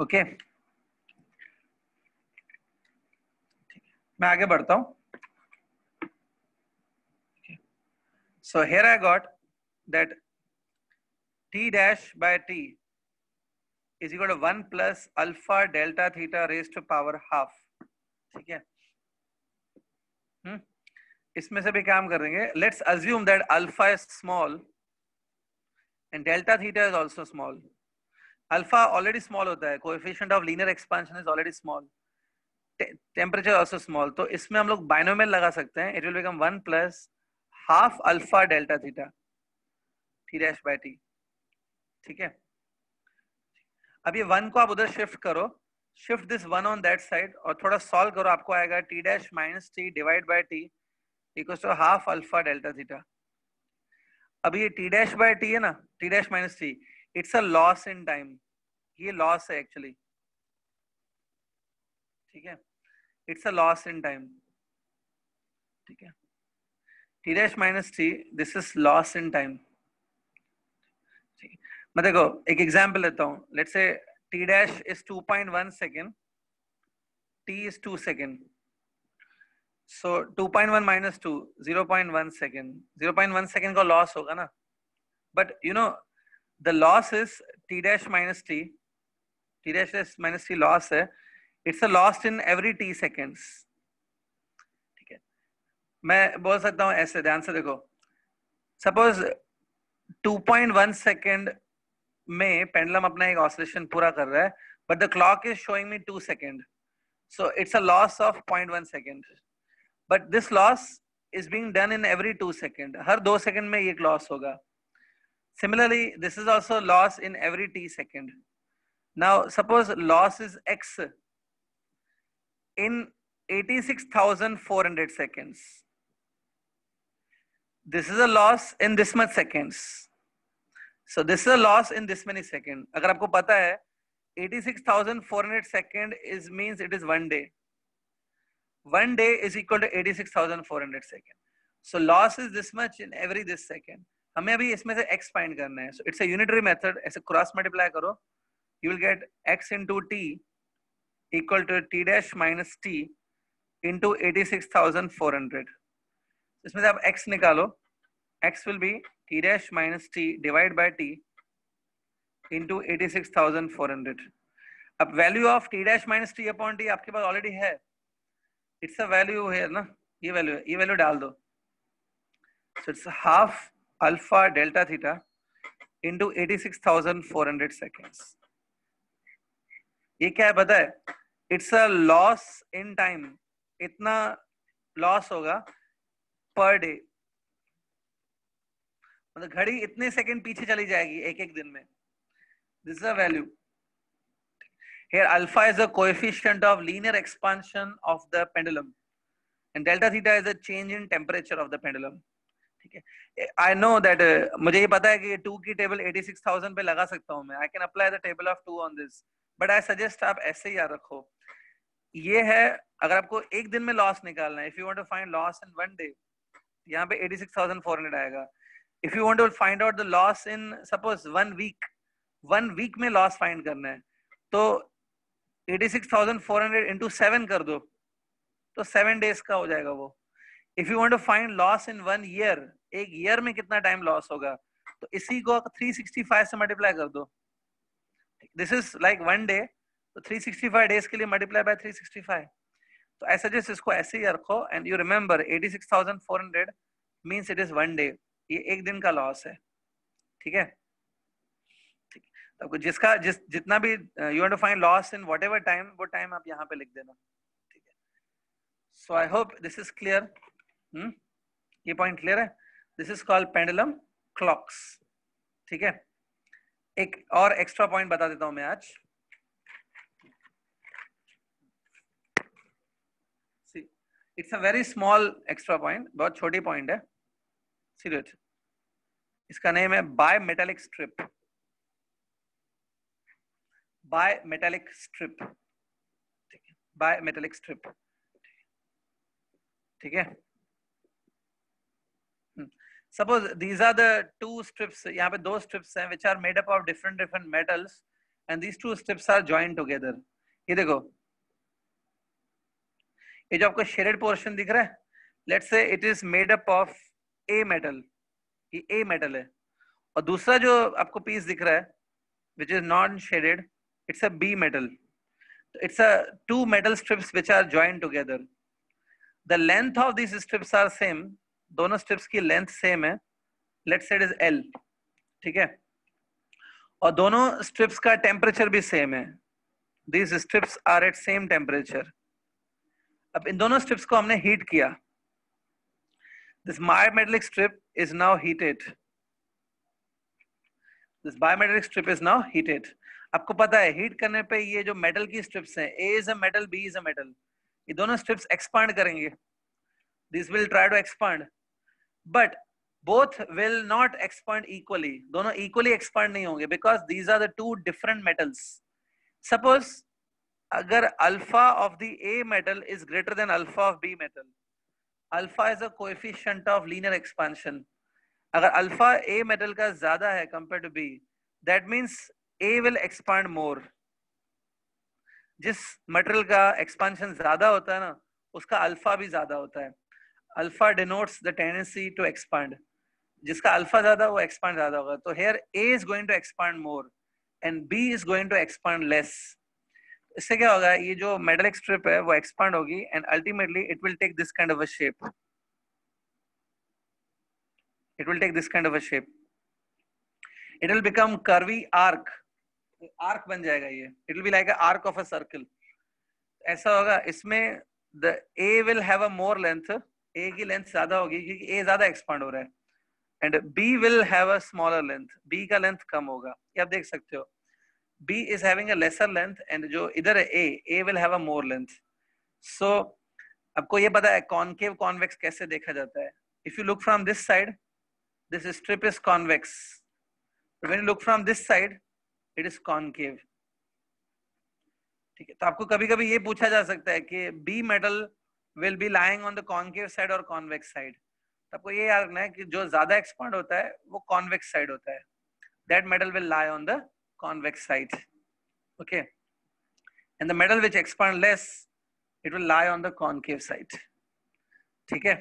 Okay मैं आगे बढ़ता हूं. So here I got that t dash by t is equal to 1 plus alpha delta theta raised to power half. ठीक है. इसमें से भी काम कर देंगे. Let's assume that alpha is small and delta theta is also small. Alpha already small होता है. Coefficient of linear expansion is already small. Temperature also small. तो इसमें हम लोग binomial लगा सकते हैं. It will become 1 plus half alpha delta theta t dash by t. ठीक है. अब ये 1 को आप उधर शिफ्ट करो. Shift this 1 on that side और थोड़ा सॉल्व करो. आपको आएगा t dash minus t divide by t equals to half alpha delta theta. अब ये t dash by t है ना, t dash minus t, it's a loss in time. ये लॉस है एक्चुअली. ठीक है. It's a loss in time. ठीक है. t dash minus t, this is loss in time. मैं देखो एक एग्जांपल लेता हूं. Let's say t dash is 2.1 second, t is 2 second. So 2.1 minus 2, 0.1 second. 0.1 second का लॉस होगा ना. But you know the loss is t dash minus t. t dash minus t loss है. It's a loss in every t seconds. ठीक है. मैं बोल सकता हूँ ऐसे, ध्यान से देखो. Suppose 2.1 सेकेंड में पेंडुलम अपना एक ऑसिलेशन पूरा कर रहा है, but the clock is showing me 2 seconds. So it's a loss of 0.1 second. But this loss is being done in every 2 seconds. Her 2 second में ये लॉस होगा. Similarly, this is also loss in every t second. Now suppose loss is x in 86,400 seconds. This is a loss in this much seconds. So this is a loss in this many seconds. अगर आपको पता है 86,400 second is means it is 1 day. 1 day is equal to 86,400 second. So loss is this much in every this second. हमें अभी इसमें से x find करना है. So it's a unitary method. ऐसे cross multiply करो, you will get x into t equal to t dash minus t into 86,400. इसमें से आप x निकालो. X will be t dash minus t divided by t into 86,400. अब value of t dash minus t upon t आपके पास already है. It's a value here ना, ये value डाल दो. So it's half alpha delta theta into 86,400 seconds. ये क्या है पता है? It's a loss in time. इतना loss होगा per day. मतलब घड़ी इतने सेकंड पीछे चली जाएगी एक एक दिन में. This is a value. Here alpha is a coefficient of linear expansion of the pendulum and delta theta is a change in temperature of the pendulum. ठीक है. I know that मुझे ये पता है कि 2 की टेबल 86,000 पे लगा सकता हूँ मैं. I can apply the table of 2 on this. But I suggest आप ऐसे ही याद रखो. ये है अगर आपको एक दिन में लॉस निकालना है. If you want to find loss in 1 day, यहाँ पे 86,400 आएगा. If you want to find out the loss in suppose 1 week में लॉस फाइंड करना है तो 86,400 into 7 कर दो तो 7 days का हो जाएगा वो. If you want to find loss in 1 year, एक ईयर में कितना टाइम लॉस होगा तो इसी को 365 से मल्टीप्लाई कर दो. This is like 1 day, तो 365 days के लिए मल्टीप्लाई बाय 365. तो ऐसा जैसे इसको ऐसे ही रखो and you remember 86,400 means it is 1 day. ये एक दिन का लॉस है. ठीक है. तो जिसका जितना भी you want to find loss in whatever time, वो टाइम आप यहाँ पे लिख देना. ठीक है. So I hope this is clear. ये पॉइंट क्लियर है. This is called pendulum clocks. ठीक है. एक और एक्स्ट्रा पॉइंट बता देता हूं मैं आज. See, it's a very small extra point. बहुत छोटी पॉइंट है. See it. इसका नेम है bimetallic strip. Bimetallic strip. Bimetallic strip. ठीक है. Suppose these are the two strips. यहाँ पे 2 strips हैं which are made up of different metals and these two strips are joined together. ये देखो, ये जो आपको shaded portion दिख रहा है, let's say it is made up of A metal, ये A metal है, और दूसरा जो आपको piece दिख रहा है, which is non-shaded, it's a B metal. It's a two metal strips which are joined together. The length of these strips are same. दोनों strips की length same है. Let's say it is L. ठीक है? और दोनों strips का temperature भी same है. These strips are at same temperature. अब इन दोनों strips को हमने heat किया. This bimetallic strip is now heated. This bimetallic strip is now heated. आपको पता है हीट करने पे ये जो मेटल की स्ट्रिप्स हैं, A is a metal, B is a metal, ये दोनों स्ट्रिप्स एक्सपांड करेंगे. This will try to expand, but both will not expand equally. दोनों equally expand नहीं होंगे because these are the two different metals. Suppose अगर alpha of the A metal is greater than alpha of B metal, alpha is a coefficient of linear expansion. अगर alpha A metal का ज्यादा है compared to B, that means A will expand more. जिस material का expansion ज्यादा होता है ना, उसका अल्फा भी ज्यादा होता है. Alpha denotes the tendency to expand. जिसका अल्फा ज्यादा वो एक्सपांड ज्यादा होगा. तो here A is going to expand more and B is going to expand less. इससे क्या होगा, ये जो मेटलिक स्ट्रिप है वो एक्सपांड होगी and ultimately it will take this kind of a shape. It will take this kind of a shape. It will become curvy arc. Arc बन जाएगा ये. It will be like an arc of a circle. ऐसा होगा. इसमें the A will have a more length. A की length ज्यादा होगी क्योंकि A ज्यादा expand हो रहा है. And B will have a smaller length. B का length कम होगा. ये आप देख सकते हो. B is having a lesser length and जो इधर है A will have a more length. So आपको ये पता है concave convex कैसे देखा जाता है. If you look from this side, this strip is convex. But when you look from this side, it is concave. ठीक है. तो आपको कभी कभी ये पूछा जा सकता है कि B metal will be lying on the concave side or convex side. तो आपको ये याद रखना है कि जो ज्यादा expand होता है वो convex side होता है. That metal will lie on the convex side. Okay. And the metal which expand less, it will lie on the concave side. ठीक है.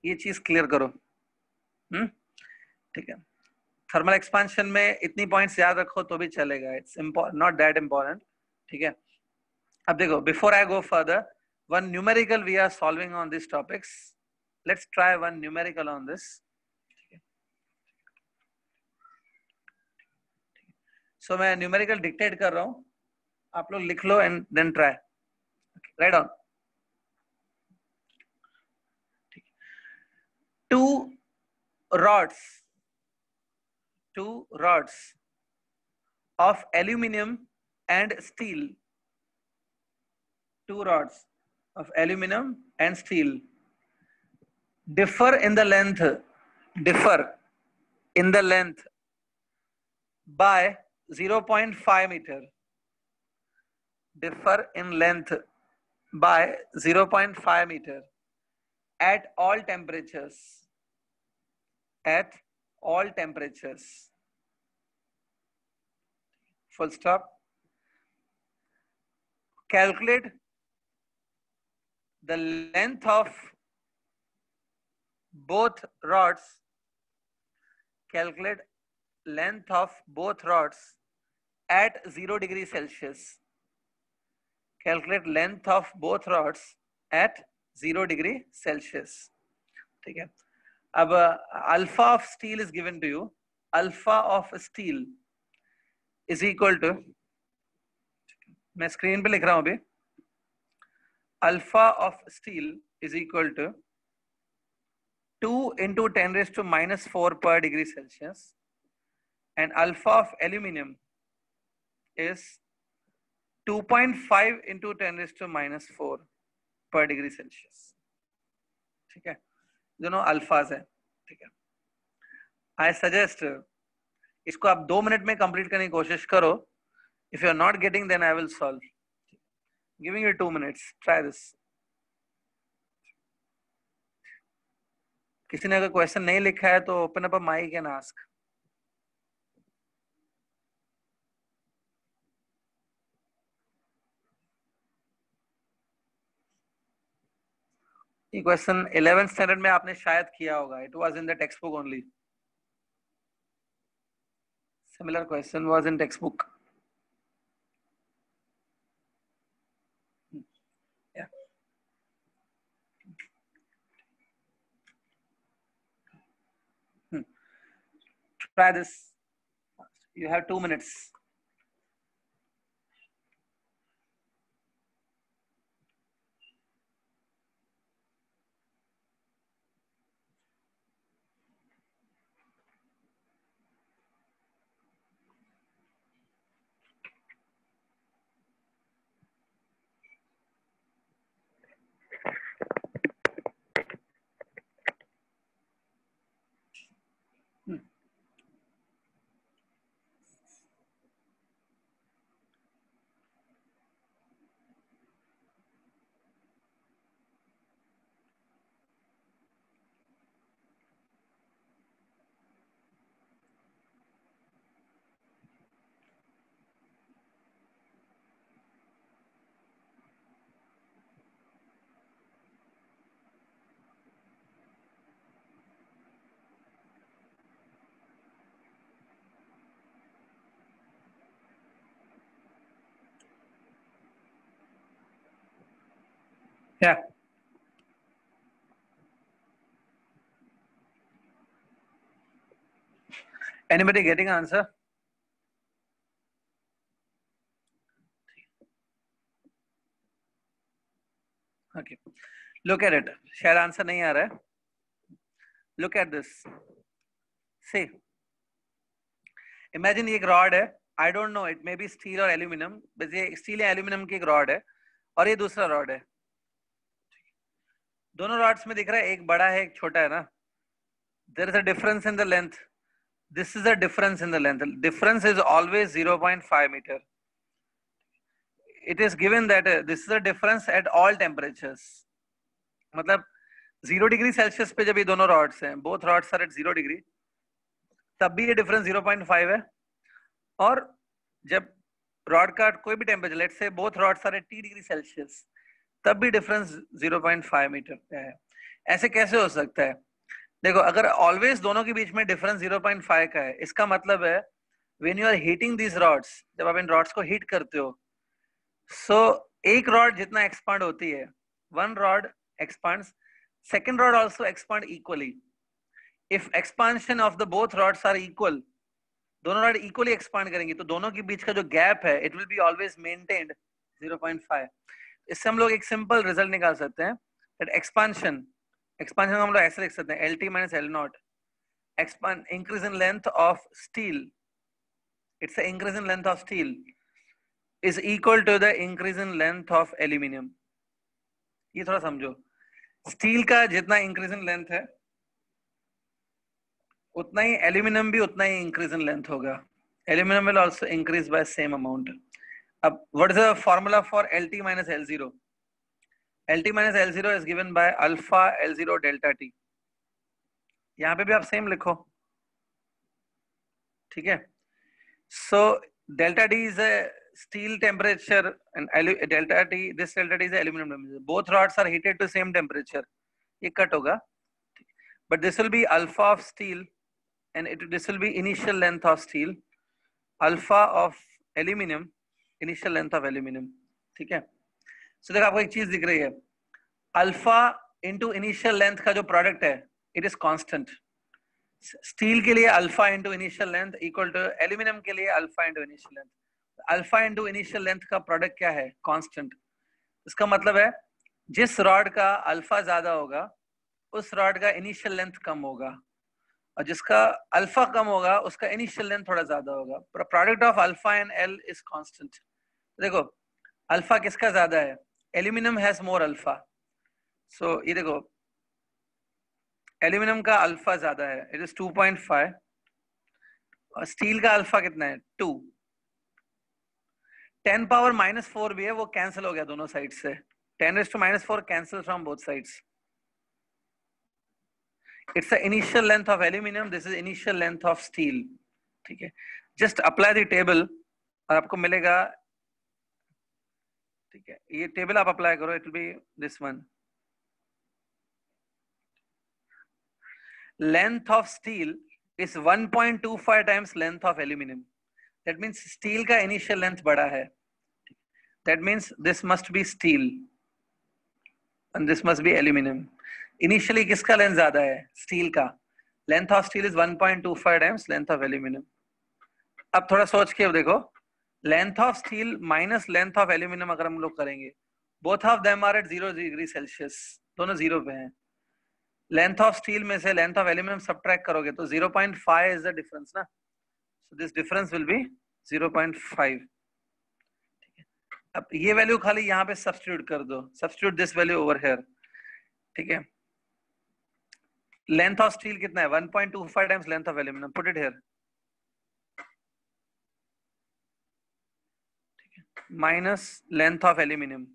ये चीज clear करो. ठीक है. थर्मल एक्सपांशन में इतनी पॉइंट्स याद रखो तो भी चलेगा. It's not that important. ठीक है. अब देखो, before I go further, one numerical we are solving on this topics. Let's try one numerical on this. So मैं न्यूमेरिकल डिक्टेट कर रहा हूं, आप लोग लिख लो and then try. Right on. Two rods of aluminum and steel. 2 rods of aluminum and steel differ in the length by 0.5 meter. Differ in length by 0.5 meter at all temperatures. At all temperatures. Full stop. Calculate the length of both rods. Calculate length of both rods at 0 degrees Celsius. Calculate length of both rods at 0 degree Celsius. ठीक है. अब alpha of steel is given to you. Alpha of steel is equal to, मैं screen पे लिख रहा हूं अभी, alpha of steel is equal to 2 into 10⁻⁻⁴ per degree Celsius, and alpha of aluminum is 2.5 into 10⁻⁴ per degree Celsius. ठीक है. दोनों अल्फाज है. ठीक है. आई सजेस्ट इसको आप 2 मिनट में कंप्लीट करने की कोशिश करो. If you are not getting then I will solve. Giving you 2 minutes. Try this. किसी ने अगर क्वेश्चन नहीं लिखा है तो open up a mic and ask. ये क्वेश्चन 11th स्टैंडर्ड में आपने शायद किया होगा. It was in the text book only. Similar question was in textbook. Yeah. Try this. You have 2 minutes. Yeah. Anybody getting answer? Okay. Look at it. शायद answer नहीं आ रहा है. Look at this. See. Imagine ये एक rod है. I don't know. It may be steel or aluminum. बस ये steel या एल्यूमिनियम की एक रॉड है और ये दूसरा रॉड है. दोनों रॉड्स में दिख रहा है एक बड़ा है एक छोटा है ना. There is a difference in the length. This is a difference in the length. The difference is always 0.5 meter. It is given that this is a difference at all temperatures. मतलब 0 डिग्री सेल्सियस पे जब ये दोनों rods हैं, both rods are at 0 degree, तब भी ये difference 0.5 है. और जब रॉड का कोई भी temperature, let's say both rods are at 30 degree Celsius, तब भी डिफरेंस 0.5 मीटर का है. ऐसे कैसे हो सकता है? देखो, अगर ऑलवेज दोनों के बीच में डिफरेंस 0.5 का है, इसका मतलब है when you are heating these rods, जब आप इन रॉड्स को हीट करते हो, सो एक रॉड जितना एक्सपांड होती है, one rod expands, second rod also expand equally. If expansion of the both rods are equal, दोनों रॉड इक्वली एक्सपांड करेंगे तो दोनों के बीच का जो गैप है it will be always maintained 0.5. इससे हम लोग एक सिंपल रिजल्ट निकाल सकते हैं दैट एक्सपांशन हम लोग ऐसे लिख सकते हैं LT minus L0, expand increase in length of steel, it's a increase in length of steel is equal to the increase in length of aluminum. ये थोड़ा समझो. स्टील का जितना इंक्रीज इन लेंथ है उतना ही एल्यूमिनियम भी उतना ही इंक्रीज इन लेंथ होगा. Aluminium will also increase by same amount. अब what is the formula for LT minus L0? LT minus L0 is given by alpha L0 delta T. यहाँ पे भी आप सेम लिखो, ठीक है. So delta T is a steel temperature and delta T, this delta T is a aluminum temperature. Both rods are heated to same temperature. ये cut होगा, but this will be alpha of steel and this will be initial length of steel, alpha of aluminum, initial length of aluminum. ठीक है. So देखो आपको एक चीज दिख रही है, अल्फा इंटू इनिशियल लेंथ का जो प्रोडक्ट है इट इज कांस्टेंट. स्टील के लिए alpha into initial length equal to aluminium के लिए alpha into initial length. Alpha into initial length का प्रोडक्ट क्या है? कांस्टेंट. इसका मतलब है जिस रॉड का अल्फा ज्यादा होगा उस रॉड का इनिशियल लेंथ कम होगा, और जिसका अल्फा कम होगा उसका इनिशियल लेंथ थोड़ा ज्यादा होगा. Product of alpha and L is constant. देखो अल्फा किसका ज्यादा है? Aluminium has more alpha. So ये देखो एल्यूमिनियम का अल्फा ज्यादा है, इट इज 2.5, और स्टील का अल्फा कितना है? 2. 10 पावर -4 भी है, वो कैंसिल हो गया दोनों साइड से. 10⁻⁻⁴ cancel from both sides. It's the initial length of aluminium, this is initial length of steel. ठीक है, जस्ट अप्लाई द टेबल और आपको मिलेगा. ठीक है, ये टेबल आप अप्लाई करो, it will B this one. length of steel is 1.25 times length of aluminum. That means steel का initial length बड़ा है. That means this must be steel and this must be aluminum. Initially किसका length ज़्यादा है? Steel का. Length of steel is 1.25 times length of aluminum. अब थोड़ा सोच के देखो, length of steel minus length of aluminum अगर हम लोग करेंगे, both of them are at 0 degree Celsius. दोनों 0 पे हैं. Length of steel में से length of aluminum subtract करोगे तो 0.5 is the difference ना. So this difference will be 0.5. अब ये वैल्यू खाली यहाँ पे सब्स्टिट्यूट कर दो. Substitute this value over here. ठीक है. Length of steel कितना है? 1.25 times length of aluminum. Put it here. Minus length of aluminum.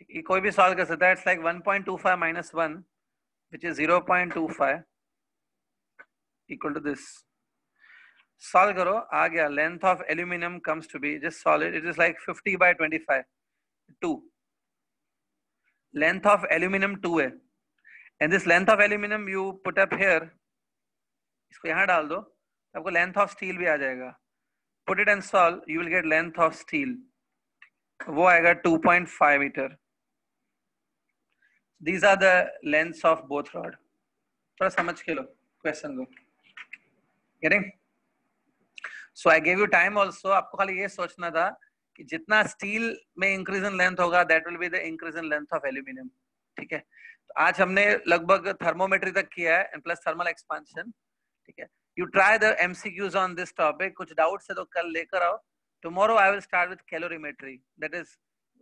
ये कोई भी सॉल्व कर सकता है. It's like 1.25 minus 1, which is 0.25 equal to this. Solve करो, आ गया. Length of aluminum comes to be, just solve it. It is like 50 by 25. 2. Length of aluminum 2 है. And this length of aluminum you put up here. इसको यहाँ डाल दो. आपको length of steel भी आ जाएगा. Put it and solve. You will get length of steel. वो आएगा 2.5 meter. These are the lengths of both rod. थोड़ा समझ के लो question को. Getting? So I gave you time also. आपको खाली ये सोचना था कि जितना steel में increase in length होगा, that will be the increase in length of aluminum. ठीक है. तो आज हमने लगभग thermometry तक किया है and plus thermal expansion. ठीक है. You try the MCQs on this topic. कुछ doubts है तो कल लेकर आओ. Tomorrow I will start with calorimetry. That is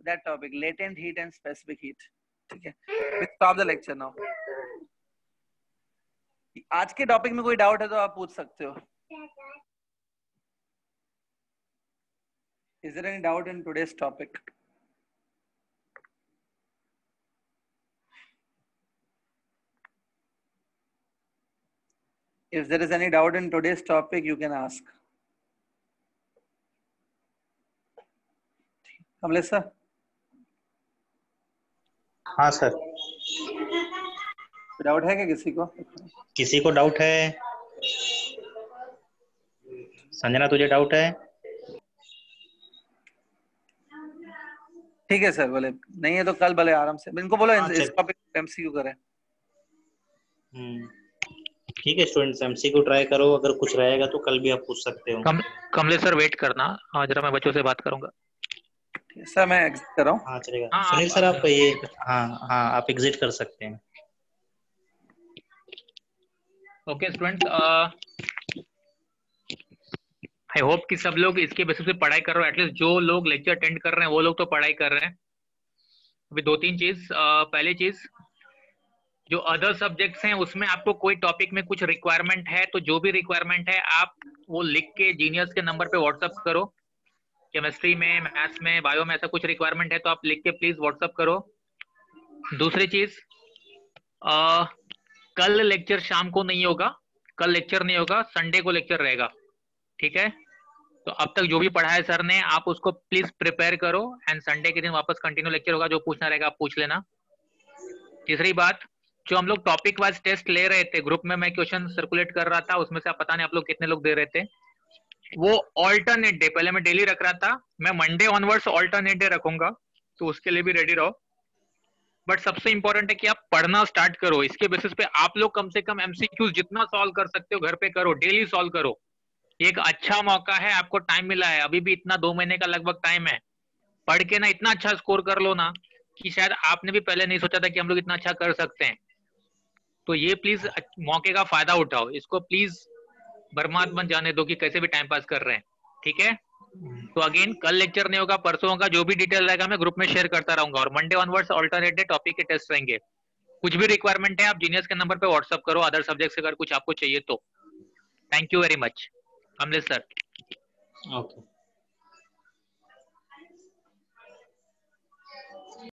that topic, latent heat and specific heat. ठीक है. We stop the lecture now. आज के टॉपिक में कोई डाउट है तो आप पूछ सकते हो. Is there any doubt in today's topic? If there is any doubt in today's topic, you can ask. Kamlesh sir. हाँ सर. डाउट है क्या किसी को? किसी को डाउट है? संजना तुझे डाउट है? ठीक है सर. बोले नहीं है तो कल भले आराम से इनको बोलो इस टॉपिक एमसीक्यू करें. ठीक है स्टूडेंट्स, एमसीक्यू ट्राई करो. अगर कुछ रहेगा तो कल भी आप पूछ सकते हो. कमलेश सर वेट करना. हाँ जरा मैं बच्चों से बात करूंगा. सर मैं एग्जिट कर रहा हूँ. हाँ चलेगा. सुनील सर आप ये हाँ आप एग्जिट कर सकते हैं. ओके स्टूडेंट्स, आई होप कि सब लोग इसके बेसिस पे पढ़ाई कर रहे हो. एटलीस्ट जो लोग लेक्चर अटेंड कर रहे हैं वो लोग तो पढ़ाई कर रहे हैं. अभी 2-3 चीज. पहली चीज, जो अदर सब्जेक्ट्स हैं उसमें आपको कोई टॉपिक में कुछ रिक्वायरमेंट है तो जो भी रिक्वायरमेंट है आप वो लिख के जीनियस के नंबर पे व्हाट्सअप करो. केमिस्ट्री में, मैथ्स में, बायो में ऐसा कुछ रिक्वायरमेंट है तो आप लिख के प्लीज व्हाट्सअप करो. दूसरी चीज, कल लेक्चर शाम को नहीं होगा. कल लेक्चर नहीं होगा, संडे को लेक्चर रहेगा. ठीक है. तो अब तक जो भी पढ़ा है सर ने आप उसको प्लीज प्रिपेयर करो एंड संडे के दिन वापस कंटिन्यू लेक्चर होगा. जो पूछना रहेगा आप पूछ लेना. तीसरी बात, जो हम लोग टॉपिक वाइज टेस्ट ले रहे थे, ग्रुप में मैं क्वेश्चन सर्कुलेट कर रहा था, उसमें से आप पता नहीं आप लोग कितने लोग दे रहे थे. वो ऑल्टरनेट डे, पहले मैं डेली रख रहा था, मैं मंडे ऑनवर्ड्स ऑल्टरनेट डे रखूंगा. तो उसके लिए भी रेडी रहो. बट सबसे इंपॉर्टेंट है कि आप पढ़ना स्टार्ट करो. इसके बेसिस पे आप लोग कम से कम एमसीक्यूज जितना सॉल्व कर सकते हो घर पे करो. डेली सॉल्व करो. एक अच्छा मौका है, आपको टाइम मिला है. अभी भी इतना 2 महीने का लगभग टाइम है. पढ़ के ना इतना अच्छा स्कोर कर लो ना कि शायद आपने भी पहले नहीं सोचा था कि हम लोग इतना अच्छा कर सकते हैं. तो ये प्लीज मौके का फायदा उठाओ. इसको प्लीज बर्बाद मत जाने दो कि कैसे भी टाइम पास कर रहे हैं. ठीक है. तो अगेन कल लेक्चर नहीं होगा, परसों होगा. जो भी डिटेल रहेगा मैं ग्रुप में शेयर करता रहूंगा. और Monday onwards alternate day topic के टेस्ट रहेंगे. कुछ भी रिक्वायरमेंट है आप जीनियस के नंबर पे व्हाट्सअप करो. अदर सब्जेक्ट से अगर कुछ आपको चाहिए तो. Thank you very much Kamlesh sir. Okay.